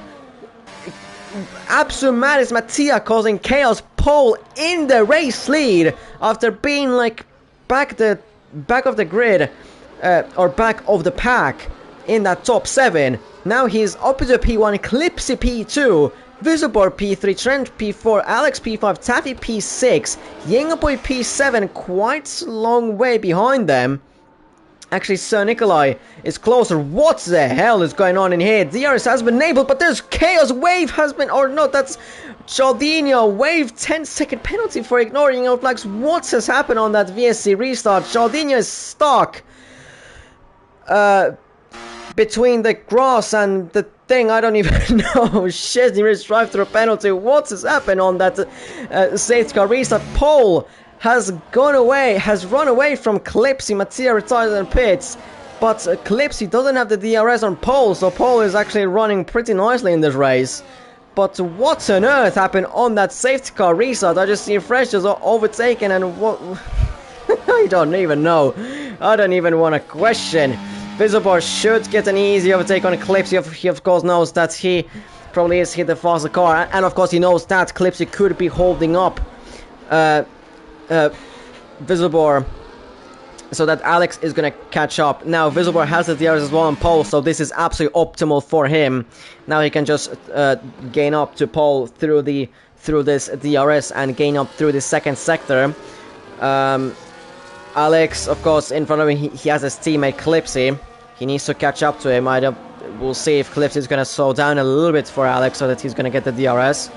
Absolute madness, Mattia causing chaos. Paul in the race lead after being like back of the grid, or back of the pack in that top 7. Now he's up into P1, Clipsy P2, Visibor P3, Trent P4, Alex P5, Taffy P6, Yengaboy P7, quite a long way behind them. Actually, Sir Nikolai is closer. What the hell is going on in here? DRS has been enabled, but there's chaos. Wave has been, or no, that's Jaldinho. Wave 10-second penalty for ignoring yellow flags. What has happened on that VSC restart? Jaldinho is stuck between the grass and the thing. I don't even know. Chesney is drive through a penalty. What has happened on that safety car restart? Pole has run away from Clipsy. Mattia retired in pits, but Clipsy doesn't have the DRS on Pole, so Pole is actually running pretty nicely in this race. But what on earth happened on that safety car restart? I just see Fresh just overtaken, and what? I don't even know. I don't even want to question. Visibor should get an easy overtake on Clipsy. He of course knows that he probably is hit the faster car, and of course he knows that Clipsy could be holding up Visibor, so that Alex is gonna catch up. Now Visibor has the DRS as well on Pole, so this is absolutely optimal for him. Now he can just gain up to Pole through this DRS and gain up through the second sector. Alex, of course, in front of him, he has his teammate Clipsy. He needs to catch up to him. We'll see if Clipsy is gonna slow down a little bit for Alex so that he's gonna get the DRS.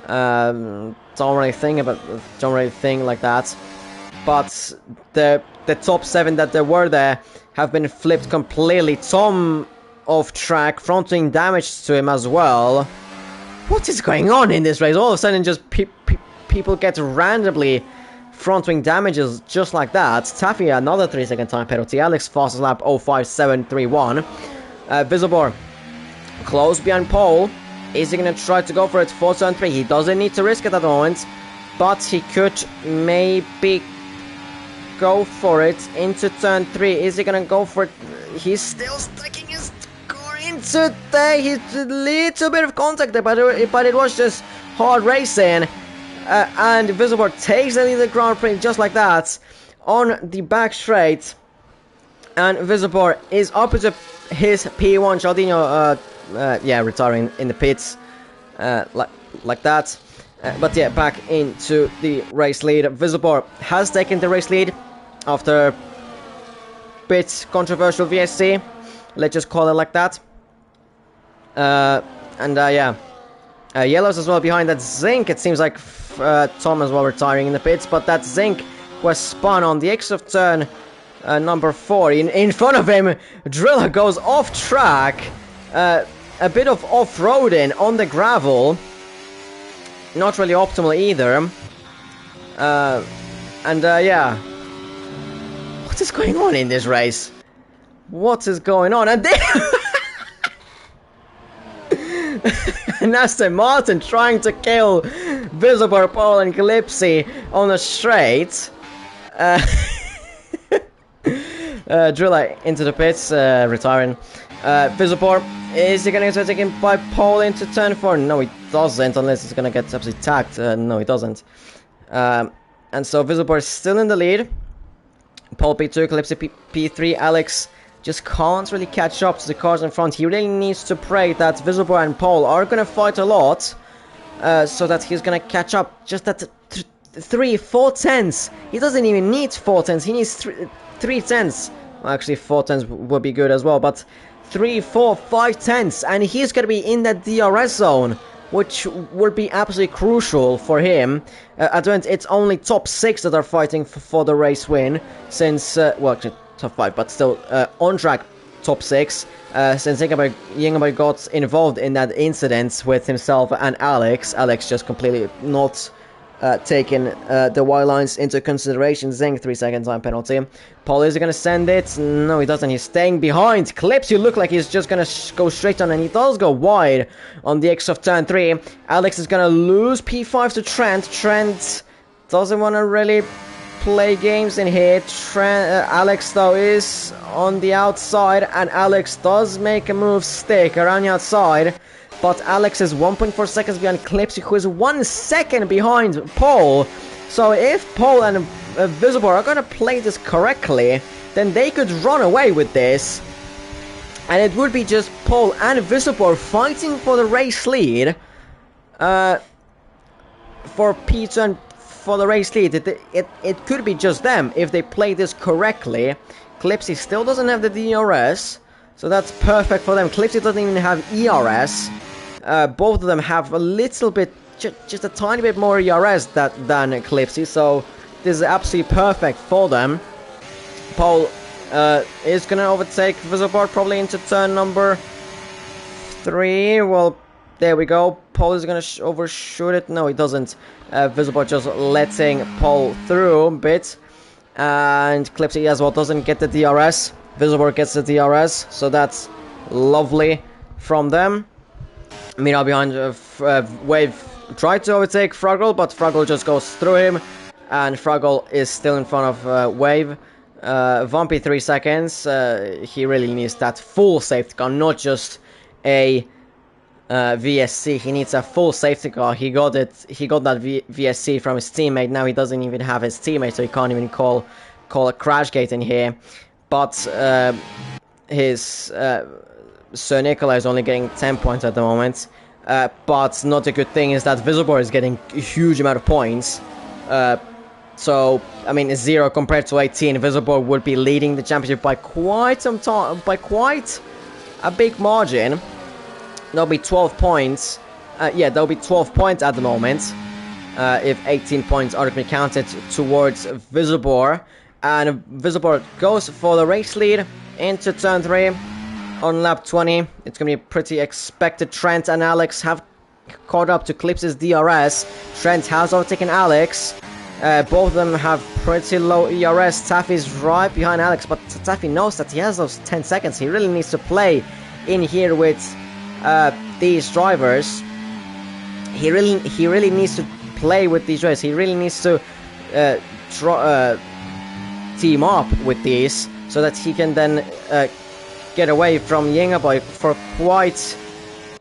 Don't really think like that. But the top 7 that there were there have been flipped completely. Tom off track, front wing damage to him as well. What is going on in this race? All of a sudden, just people get randomly front wing damages just like that. Taffy another 3-second time penalty. Alex fastest lap 05731. Visibor close behind Pole. Is he going to try to go for it for turn 3? He doesn't need to risk it at the moment, but he could maybe go for it into turn 3. Is he going to go for it? He's still sticking his car into there. He's a little bit of contact there, but it was just hard racing. And Visibor takes the Grand Prix just like that on the back straight. And Visibor is up to his P1. Jaldinho, retiring in the pits. like that. But yeah, back into the race lead. Visible has taken the race lead after bit controversial VSC. Let's just call it like that. Yeah. Yellows as well behind that Zinc. It seems like Tom as well retiring in the pits, but that Zinc was spun on the exit of turn number 4. In front of him, Driller goes off track. A bit of off-roading on the gravel. Not really optimal either. Yeah. What is going on in this race? What is going on? And and Aston Martin trying to kill Visible, Paul and Calypsy on a straight. Driller into the pits, retiring. Visible, is he going to get taken by Paul into turn 4? No, he doesn't, unless he's going to get absolutely tagged. No, he doesn't. And so Visible is still in the lead. Paul P2, Calypsy P3, Alex just can't really catch up to the cars in front. He really needs to pray that Visible and Paul are going to fight a lot, so that he's going to catch up. Just that 4 tenths. He doesn't even need 4 tenths. He needs 3 tenths. Well, actually, 4 tenths would be good as well, but 3, 4, 5 tenths, and he's going to be in that DRS zone, which would be absolutely crucial for him. At the end, it's only top 6 that are fighting for the race win, since, well, actually, top 5, but still, on track, top 6, since Yingabay got involved in that incident with himself and Alex. Alex just completely not taking the white lines into consideration. Zing, 3 second time penalty. Paul, is he going to send it? No, he doesn't. He's staying behind. Clips, you look like he's just going to go straight on, and he does go wide on the exit of turn 3. Alex is going to lose P5 to Trent. Trent doesn't want to really play games in here. Alex, though, is on the outside, and Alex does make a move stick around the outside. But Alex is 1.4 seconds behind Clipsy, who is 1 second behind Paul. So if Paul and Visible are going to play this correctly, then they could run away with this. And it would be just Paul and Visible fighting for the race lead. For P2 and for the race lead. It could be just them if they play this correctly. Clipsy still doesn't have the DRS, so that's perfect for them. Clipsy doesn't even have ERS. Both of them have a little bit, just a tiny bit more ERS than Clipsy, so this is absolutely perfect for them. Paul is going to overtake Visible probably into turn number 3. Well, there we go. Paul is going to overshoot it. No, he doesn't. Visible just letting Paul through a bit. And Clipsy as well doesn't get the DRS. Visible gets the DRS, so that's lovely from them. Meanwhile, behind Wave tried to overtake Fraggle, but Fraggle just goes through him, and Fraggle is still in front of Wave. Vumpy 3 seconds. He really needs that full safety car, not just a VSC. He needs a full safety car. He got it. He got that VSC from his teammate. Now he doesn't even have his teammate, so he can't even call a crash gate in here. But his Sir Nicola is only getting 10 points at the moment. But not a good thing is that Visible is getting a huge amount of points. So, I mean, 0 compared to 18. Visible would be leading the championship by quite some time, by quite a big margin. There'll be 12 points. Yeah, there'll be 12 points at the moment. If 18 points are to be counted towards Visible. And Visible goes for the race lead into turn 3 on lap 20. It's going to be pretty expected. Trent and Alex have caught up to Clips's DRS. Trent has overtaken Alex. Both of them have pretty low ERS. Taffy's right behind Alex, but Taffy knows that he has those 10 seconds. He really needs to play in here with these drivers. He really needs to play with these drivers. He really needs to team up with these so that he can then get away from Yingaboy for quite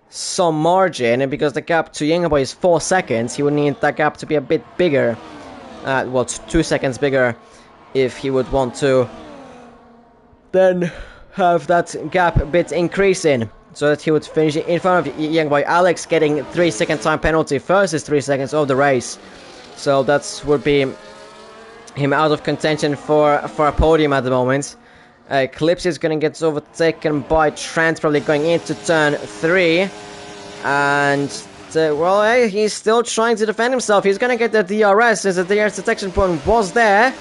some margin. And because the gap to Yingaboy is 4 seconds, he would need that gap to be a bit bigger. Well, 2 seconds bigger if he would want to then have that gap a bit increasing. so that he would finish in front of young boy Alex, getting 3-second time penalty, fastest 3 seconds of the race. So that would be him out of contention for a podium at the moment. Clipsy is going to get overtaken by Trent, probably going into turn 3. And, well, he's still trying to defend himself. He's going to get the DRS, as the DRS detection point was there.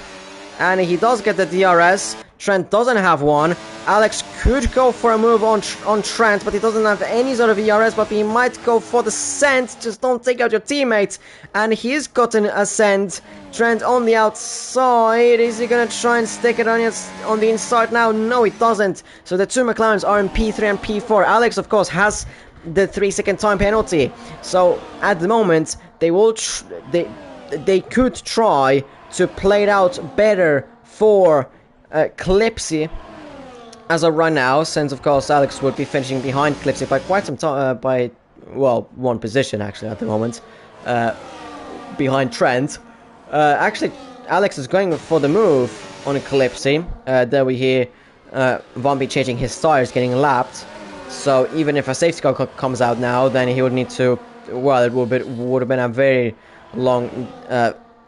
And he does get the DRS. Trent doesn't have one. Alex could go for a move on Trent, but he doesn't have any sort of ERS, but he might go for the send. Just don't take out your teammate. And he's gotten a send. Trent on the outside. Is he going to try and stick it on the inside now? No, he doesn't. So the two McLarens are in P3 and P4. Alex, of course, has the 3-second time penalty. So at the moment, they will they could try to play it out better for Clipsy as of right now, since of course Alex would be finishing behind Clipsy by quite some time, by, well, one position actually at the moment, behind Trent. Actually, Alex is going for the move on Clipsy. There we hear Vumpy changing his tires, getting lapped. So even if a safety car comes out now, then he would need to, well, it would have been a very long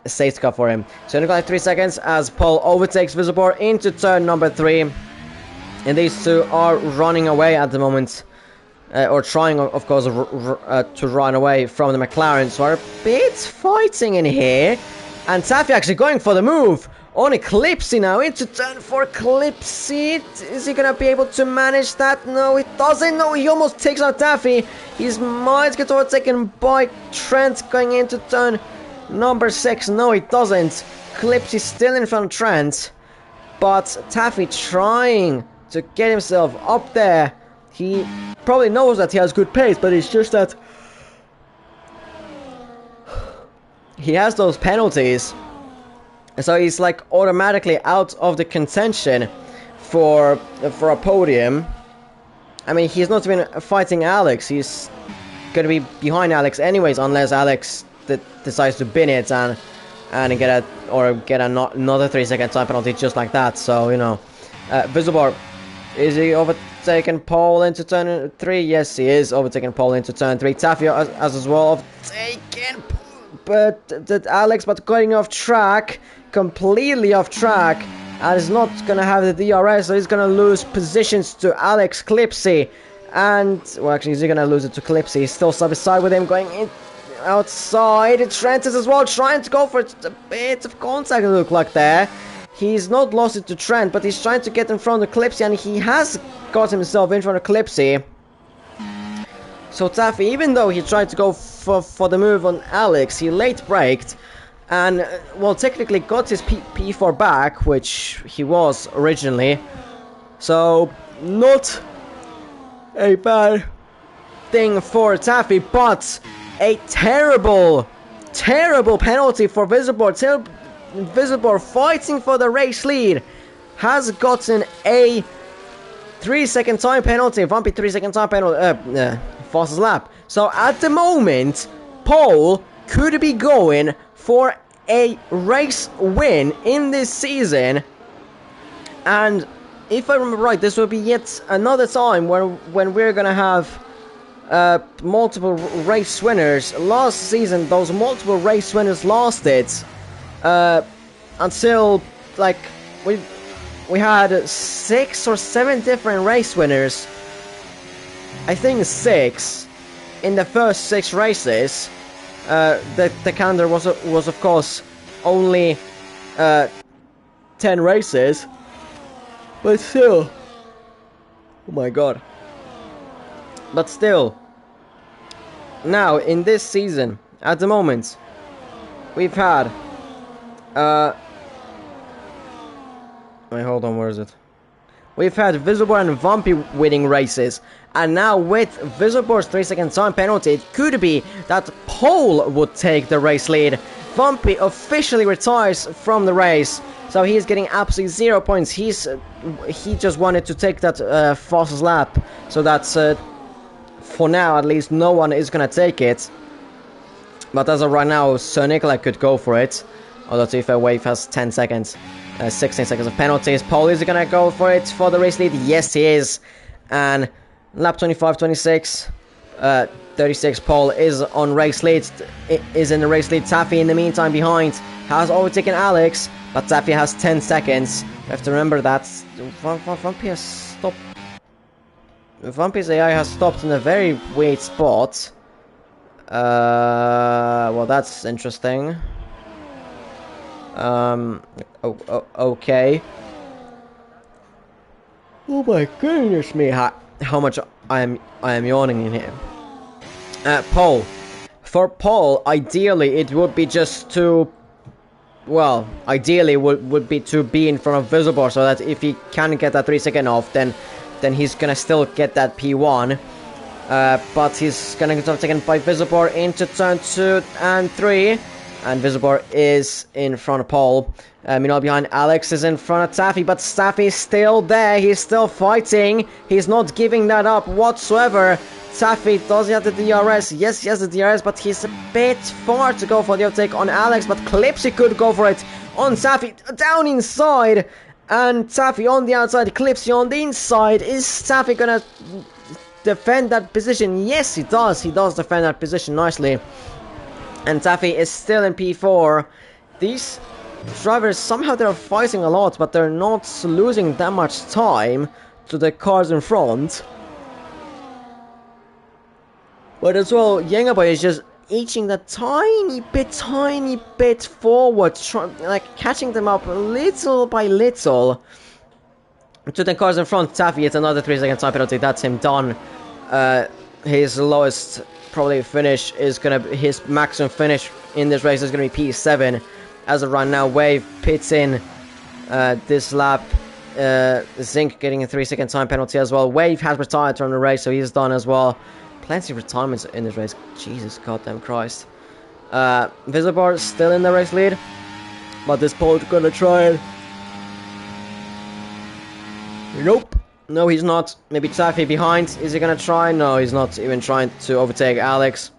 safety car for him. So in like 3 seconds as Paul overtakes Visibor into turn number 3. And these two are running away at the moment. Or trying, of course, to run away from the McLaren. So are a bit fighting in here. And Taffy actually going for the move on Clipsy now into turn 4. Clipsy, is he gonna be able to manage that? No, he doesn't. No, he almost takes out Taffy. He might get overtaken by Trent going into turn number 6. No, he doesn't. Clipsy still in front of Trent, but Taffy trying to get himself up there. He probably knows that he has good pace, but it's just that he has those penalties, so he's like automatically out of the contention for a podium. I mean, he's not even fighting Alex. He's gonna be behind Alex anyways, unless Alex decides to bin it and get another 3-second time penalty just like that. So, you know, Visibor, is he overtaken Pole into turn 3? Yes, he is overtaken Pole into turn 3. Taffy as well overtaken, but Alex, but going off track, completely off track, and is not gonna have the DRS, so he's gonna lose positions to Alex Clipsy. And, well, actually, is he gonna lose it to Clipsy? He's still side by side with him, going in outside. Trent is as well trying to go for a bit of contact, it looked like there. He's not lost it to Trent, but he's trying to get in front of Clipsy, and he has got himself in front of Clipsy. So Taffy, even though he tried to go for the move on Alex, he late braked, and, well, technically got his P4 back, which he was originally. So, not a bad thing for Taffy, but a terrible penalty for Visibor. Visibor, fighting for the race lead, has gotten a 3-second time penalty. Vumpy 3-second time penalty, fastest lap. So at the moment, Paul could be going for a race win in this season. And if I remember right, this will be yet another time when we're gonna have multiple race winners. Last season, those multiple race winners lasted until, like, we had 6 or 7 different race winners. I think 6 in the first 6 races. The calendar was of course only 10 races, but still, oh my god. But still, now in this season, at the moment, we've had wait, hold on, where is it? We've had Visibor and Vumpy winning races, and now with Visibor's 3-second time penalty, it could be that Pole would take the race lead. Vumpy officially retires from the race, so he's getting absolutely 0 points. He just wanted to take that fastest lap, so that's for now at least no one is gonna take it. But as of right now, Sir Nikolai could go for it, although to be fair, Wave has 10 seconds. 16 seconds of penalties. Paul, is he gonna go for it for the race lead? Yes, he is. And Lap 25, 26. 36 Paul is on race lead, is in the race lead. Taffy in the meantime behind has overtaken Alex, but Taffy has 10 seconds. You have to remember that Vampy has stopped. Vampy's AI has stopped in a very weird spot. Well, that's interesting. Okay. Oh my goodness me, how much I am yawning in here. Paul. For Paul, ideally it would be just to... Well, ideally would be to be in front of Visible, so that if he can get that 3 second off, then he's gonna still get that P1. But he's gonna get overtaken by Visible into turn 2 and 3. And Visible is in front of Paul. Meanwhile, behind Alex is in front of Taffy, but Taffy is still there. He's still fighting. He's not giving that up whatsoever. Taffy, does he have the DRS? Yes, he has the DRS, but he's a bit far to go for the overtake on Alex. But Clipsy could go for it on Taffy, down inside. And Taffy on the outside, Clipsy on the inside. Is Taffy gonna defend that position? Yes, he does. He does defend that position nicely. And Taffy is still in P4. These drivers, somehow they're fighting a lot, but they're not losing that much time to the cars in front. But as well, Yengaboy is just inching that tiny bit forward, like catching them up little by little to the cars in front. Taffy, it's another 3 second time penalty. That's him done. His lowest probably finish is gonna be, his maximum finish in this race is gonna be P7. As of right now, Wave pits in this lap. Zinc getting a 3 second time penalty as well. Wave has retired from the race, so he's done as well. Plenty of retirements in this race. Jesus goddamn Christ. Visibar still in the race lead, but this Pole's gonna try it. Nope. No, he's not. Maybe Taffy behind. Is he gonna try? No, he's not even trying to overtake Alex.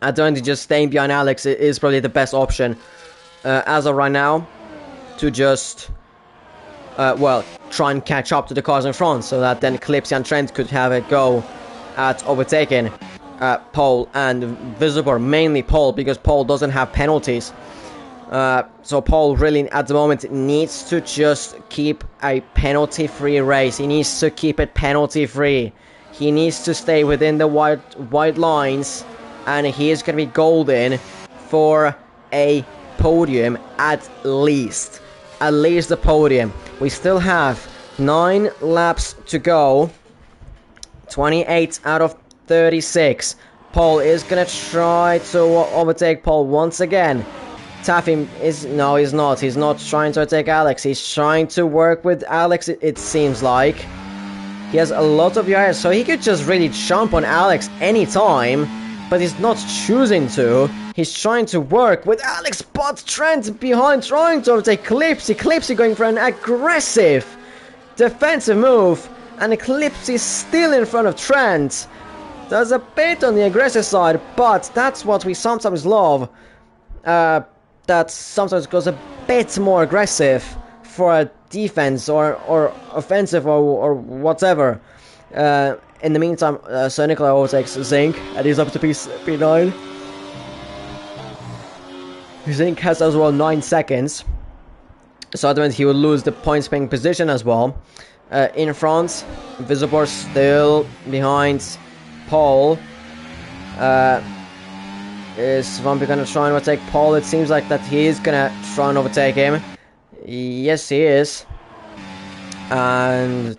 I don't think just staying behind Alex is probably the best option as of right now, to just well, try and catch up to the cars in front, so that then Clipsy and Trent could have a go at overtaking Paul and Visible, mainly Paul, because Paul doesn't have penalties. So Paul really at the moment needs to just keep a penalty-free race. He needs to keep it penalty-free. He needs to stay within the white lines, and he is going to be golden for a podium at least. At least the podium. We still have 9 laps to go. 28 out of 36. Paul is going to try to overtake Paul once again. Taffy is... No, he's not. He's not trying to attack Alex. He's trying to work with Alex, it seems like. He has a lot of yards, so he could just really jump on Alex anytime. But he's not choosing to. He's trying to work with Alex, but Trent behind trying to overtake Clipsy. Clipsy going for an aggressive defensive move. And Clipsy is still in front of Trent. There's a bit on the aggressive side, but that's what we sometimes love. That sometimes goes a bit more aggressive for a defense or offensive or whatever. In the meantime, Sir Nikolai overtakes Zinc, and he's up to P9. Zinc has as well 9 seconds, so at the moment he will lose the points paying position as well. In front, Visible still behind Paul. Is Vampy gonna try and overtake Paul? It seems like that he is gonna try and overtake him. Yes, he is. And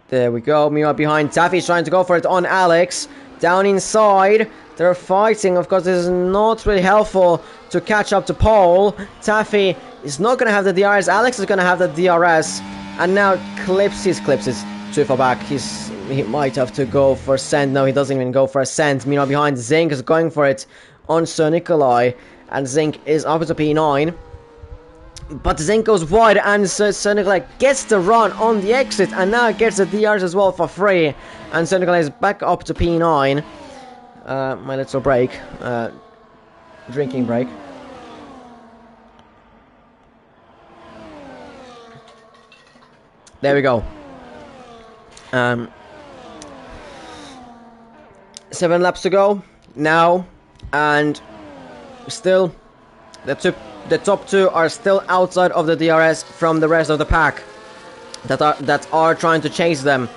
there we go. Meanwhile, behind, Taffy's trying to go for it on Alex. Down inside, they're fighting. Of course, this is not really helpful to catch up to Paul. Taffy is not gonna have the DRS. Alex is gonna have the DRS. And now Clipsy's too far back. He might have to go for a send. No, he doesn't even go for a send. Meanwhile, behind, Zinc is going for it on Sir Nikolai. And Zinc is up to P9. But Zinc goes wide, and Sir Nikolai gets the run on the exit. And now gets the DRs as well for free. And Sir Nikolai is back up to P9. My little break. Drinking break. There we go. 7 laps to go now, and still the top 2 are still outside of the DRS from the rest of the pack that are trying to chase them,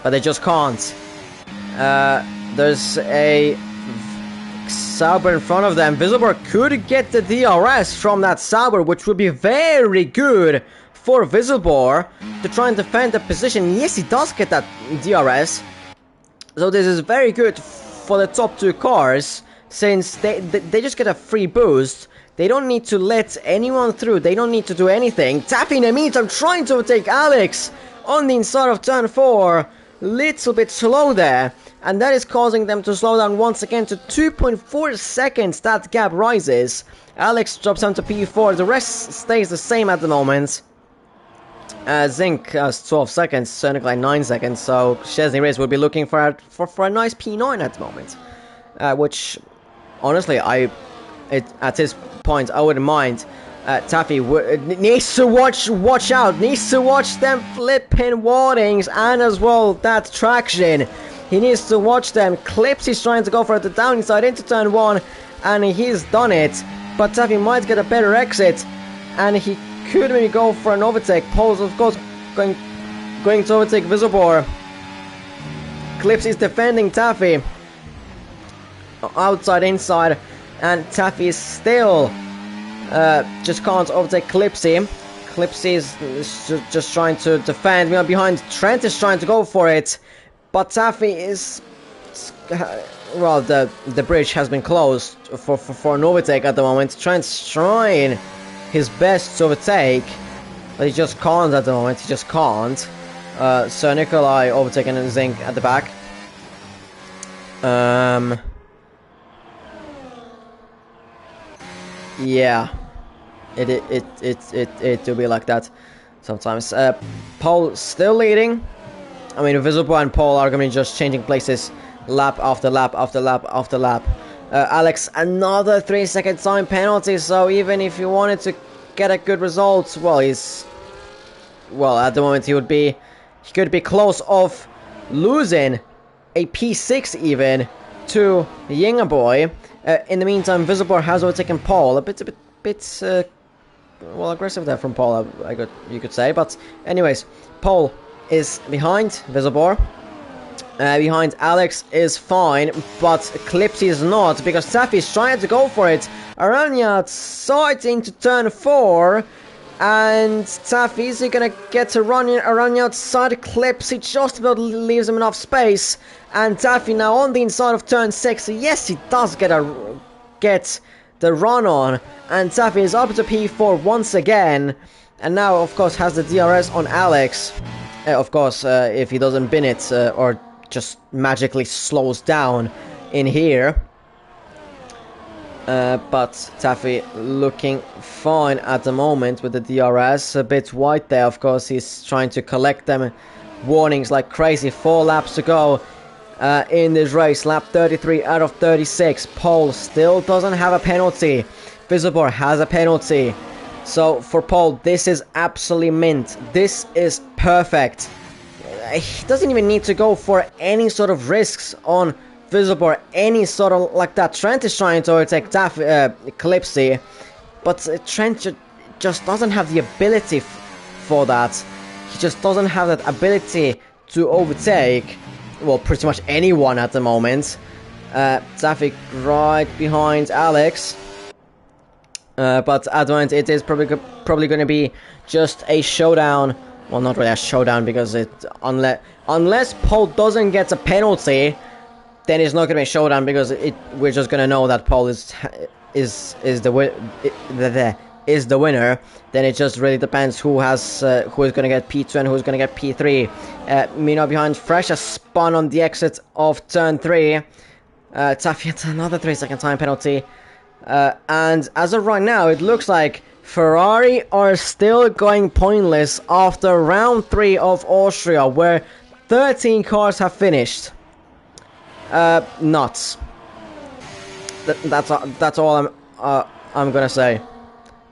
but they just can't. There's a Sauber in front of them. Visible could get the DRS from that Sauber, which would be very good for Visible to try and defend the position. Yes, he does get that DRS, so this is very good for the top 2 cars, since they just get a free boost. They don't need to let anyone through. They don't need to do anything. Taffy, in the meantime, trying to overtake Alex on the inside of turn 4. Little bit slow there, and that is causing them to slow down once again to 2.4 seconds. That gap rises. Alex drops down to P4. The rest stays the same at the moment. Zinc has 12 seconds, Cernicline 9 seconds, so Chesney Race will be looking for a nice P9 at the moment. Which, honestly, at this point, I wouldn't mind. Taffy needs to watch out, needs to watch them flipping warnings, and as well that traction. He needs to watch them. Clips, he's trying to go for the downside into turn 1, and he's done it. But Taffy might get a better exit, and he could maybe go for an overtake. Pole's of course going to overtake Visibor. Clips is defending Taffy. Outside, inside, and Taffy is still just can't overtake Clipsy. Clipsy is just trying to defend. Meanwhile, behind, Trent is trying to go for it, but Taffy is... well, the bridge has been closed for an overtake at the moment. Trent's trying his best to overtake, but he just can't at the moment. He just can't. So Nikolai overtaking Zinc at the back. Yeah, it do be like that sometimes. Paul still leading. I mean, Visible and Paul are going to be just changing places lap after lap after lap after lap. Alex, another 3-second time penalty, so even if he wanted to get a good result, well, at the moment he could be close of losing a P6 even to Yinger Boy. In the meantime, Visible has overtaken Paul. A bit well, aggressive there from Paul, you could say. But anyways, Paul is behind Visible. Behind Alex is fine, but Clipsy is not, because Taffy is trying to go for it. Aranya side into turn 4, and Taffy is gonna get to run in Aranya outside. Clipsy just about leaves him enough space, and Taffy now on the inside of turn 6. Yes, he does get the run on, and Taffy is up to P4 once again, and now of course has the DRS on Alex. Of course, if he doesn't bin it or just magically slows down in here. But Taffy looking fine at the moment with the DRS. A bit wide there, of course. He's trying to collect them. Warnings like crazy. 4 laps to go in this race. Lap 33 out of 36. Paul still doesn't have a penalty. Visibor has a penalty. So for Paul, this is absolutely mint. This is perfect. He doesn't even need to go for any sort of risks on Visible, any sort of like that. Trent is trying to overtake Clipsy, but Trent just doesn't have the ability for that. He just doesn't have that ability to overtake, well, pretty much anyone at the moment. Taffy right behind Alex. But at the moment it is probably going to be just a showdown. Well, not really a showdown, because unless Paul doesn't get a penalty, then it's not going to be a showdown, because we're just going to know that Paul is the winner. Then it just really depends who is going to get P2 and who's going to get P3. Meanwhile, behind Fresh has spun on the exit of turn 3. Taffy gets another 3-second time penalty. And as of right now, it looks like Ferrari are still going pointless after round 3 of Austria, where 13 cars have finished. Nuts. That's all I'm gonna say.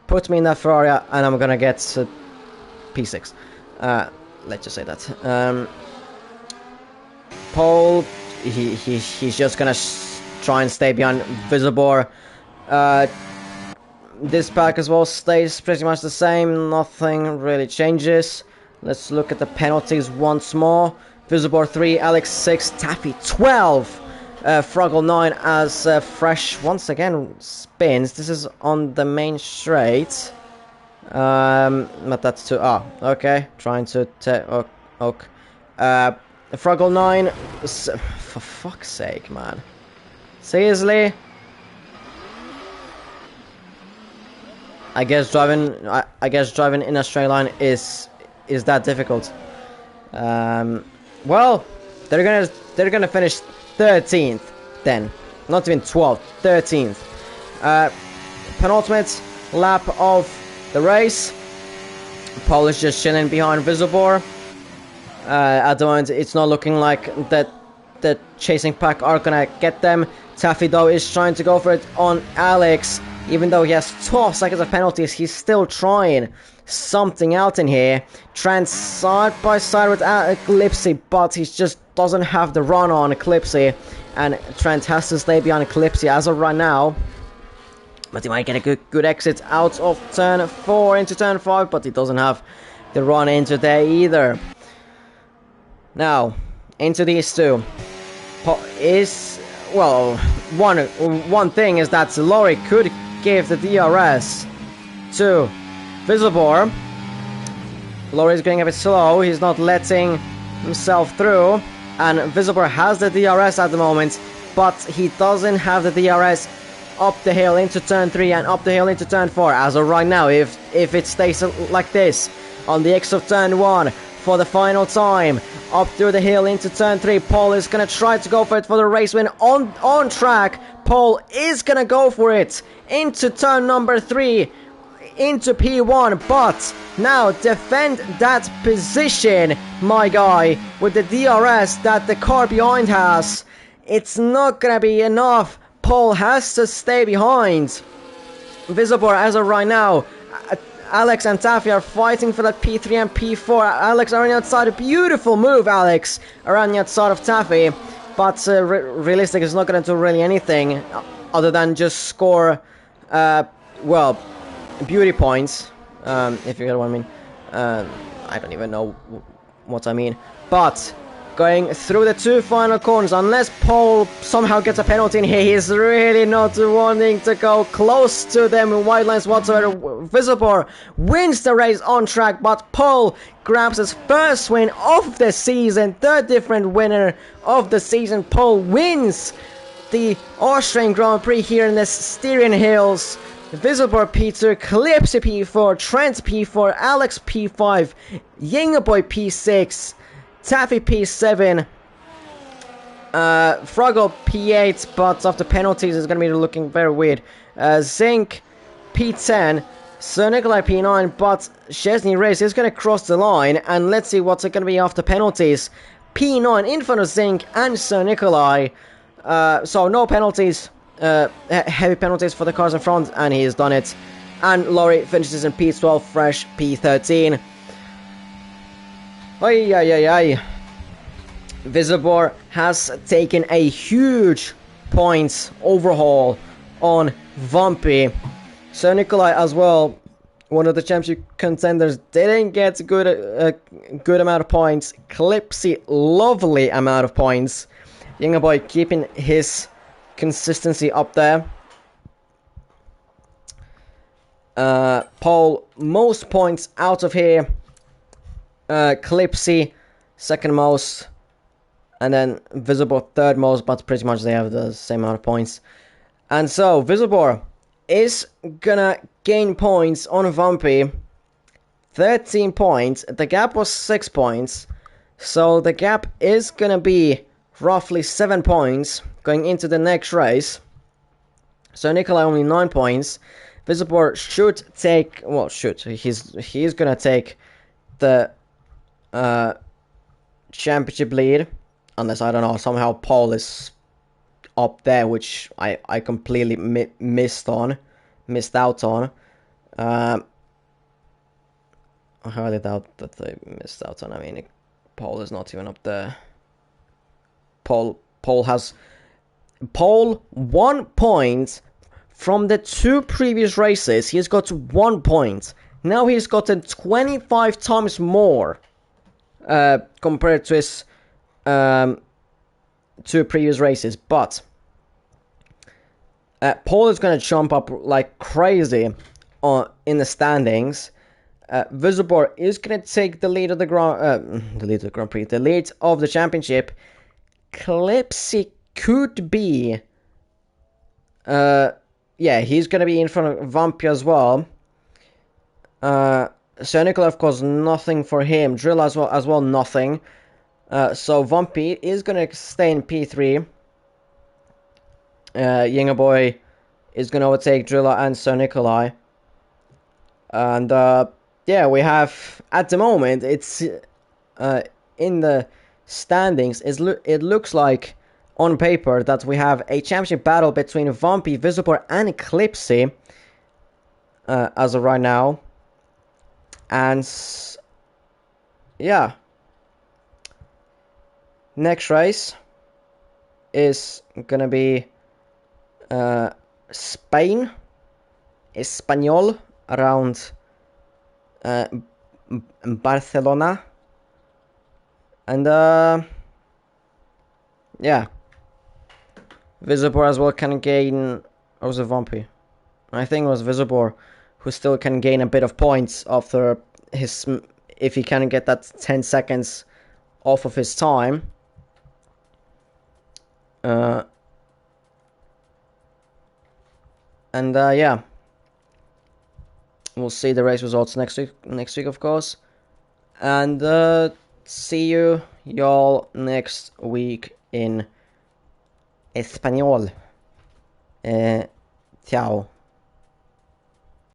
Put me in that Ferrari and I'm gonna get P6. Let's just say that. Pole he's just gonna try and stay behind Visibor. This pack as well stays pretty much the same. Nothing really changes. Let's look at the penalties once more. Visibor 3, Alex 6, Taffy 12. Froggle 9 as Fresh once again spins. This is on the main straight. But that's too. Ah, okay. Trying to okay. Froggle 9. For fuck's sake, man. Seriously? I guess driving in a straight line is that difficult. Well, they're gonna finish 13th then, not even 12th, 13th. Penultimate lap of the race. Paul is just chilling behind Visibor. At the moment, it's not looking like that the chasing pack are gonna get them. Taffy though is trying to go for it on Alex. Even though he has 12 seconds of penalties, he's still trying something out in here. Trent side by side with Eclipse, but he just doesn't have the run on Eclipse. And Trent has to stay behind Eclipse as of right now. But he might get a good exit out of turn 4 into turn 5, but he doesn't have the run into there either. Now, into these two. Well, one thing is that Laurie could give the DRS to Visibor. Laurie's going a bit slow, he's not letting himself through, and Visibor has the DRS at the moment, but he doesn't have the DRS up the hill into turn 3 and up the hill into turn 4. As of right now, if it stays like this on the X of turn 1 for the final time, up through the hill into turn 3, Paul is gonna try to go for it for the race win on track. Paul is gonna go for it into turn number 3 into P1, but now defend that position, my guy, with the DRS that the car behind has. It's not gonna be enough. Paul has to stay behind Visibor as of right now. Alex and Taffy are fighting for that P3 and P4. Alex around the outside. A beautiful move, Alex, around the outside of Taffy. But realistic is not going to do really anything other than just score, well, beauty points, if you get what I mean. I don't even know what I mean. But going through the 2 final corners, unless Paul somehow gets a penalty in here, he's really not wanting to go close to them in white lines whatsoever. Visibor wins the race on track, but Paul grabs his first win of the season, third different winner of the season. Paul wins the Austrian Grand Prix here in the Styrian Hills. Visibor P2, Eclipse P4, Trent P4, Alex P5, Yingaboy P6, Taffy P7, Froggle P8, but after penalties it's going to be looking very weird. Zinc P10, Sir Nikolai P9, but Chesney Race is going to cross the line, and let's see what's going to be after penalties. P9 in front of Zinc and Sir Nikolai, so no penalties, heavy penalties for the cars in front, and he's done it. And Laurie finishes in P12, Fresh P13. Visibor has taken a huge points overhaul on Vumpy. Sir Nikolai as well, one of the championship contenders, didn't get a good amount of points. Clipsy, lovely amount of points. Younger boy keeping his consistency up there. Paul, most points out of here. Clipsy, second most, and then Visibor third most, but pretty much they have the same amount of points. And so Visibor is gonna gain points on Vumpy, 13 points. The gap was 6 points, so the gap is gonna be roughly 7 points going into the next race. So Nikolai only 9 points. Visibor should take, well, he's gonna take the championship lead, unless, I don't know, somehow Paul is up there, which I completely missed out on. I highly doubt that they missed out on. I mean, Paul is not even up there. Paul Paul 1 point from the 2 previous races. He's got 1 point. Now he's gotten 25 times more compared to his 2 previous races. But Paul is going to jump up like crazy in the standings. Visibor is going to take the lead of the the lead of the championship. Clipsy could be, he's going to be in front of Vampy as well. So Nicola, of course, nothing for him. Drill as well, nothing. So Vampy is going to stay in P3. Younger Boy is going to overtake Drilla and Sir Nikolai. And, we have, at the moment, it's in the standings, it looks like, on paper, that we have a championship battle between Vampy, Visibor, and Eclipsy, as of right now. And, yeah. Next race is gonna be Spain, Espanyol, around Barcelona. And, Visibor as well can gain... Or was it Vampy? I think it was Visibor who still can gain a bit of points after his... If he can get that 10 seconds off of his time. We'll see the race results next week, of course. And see you y'all next week in Espanyol. Ciao.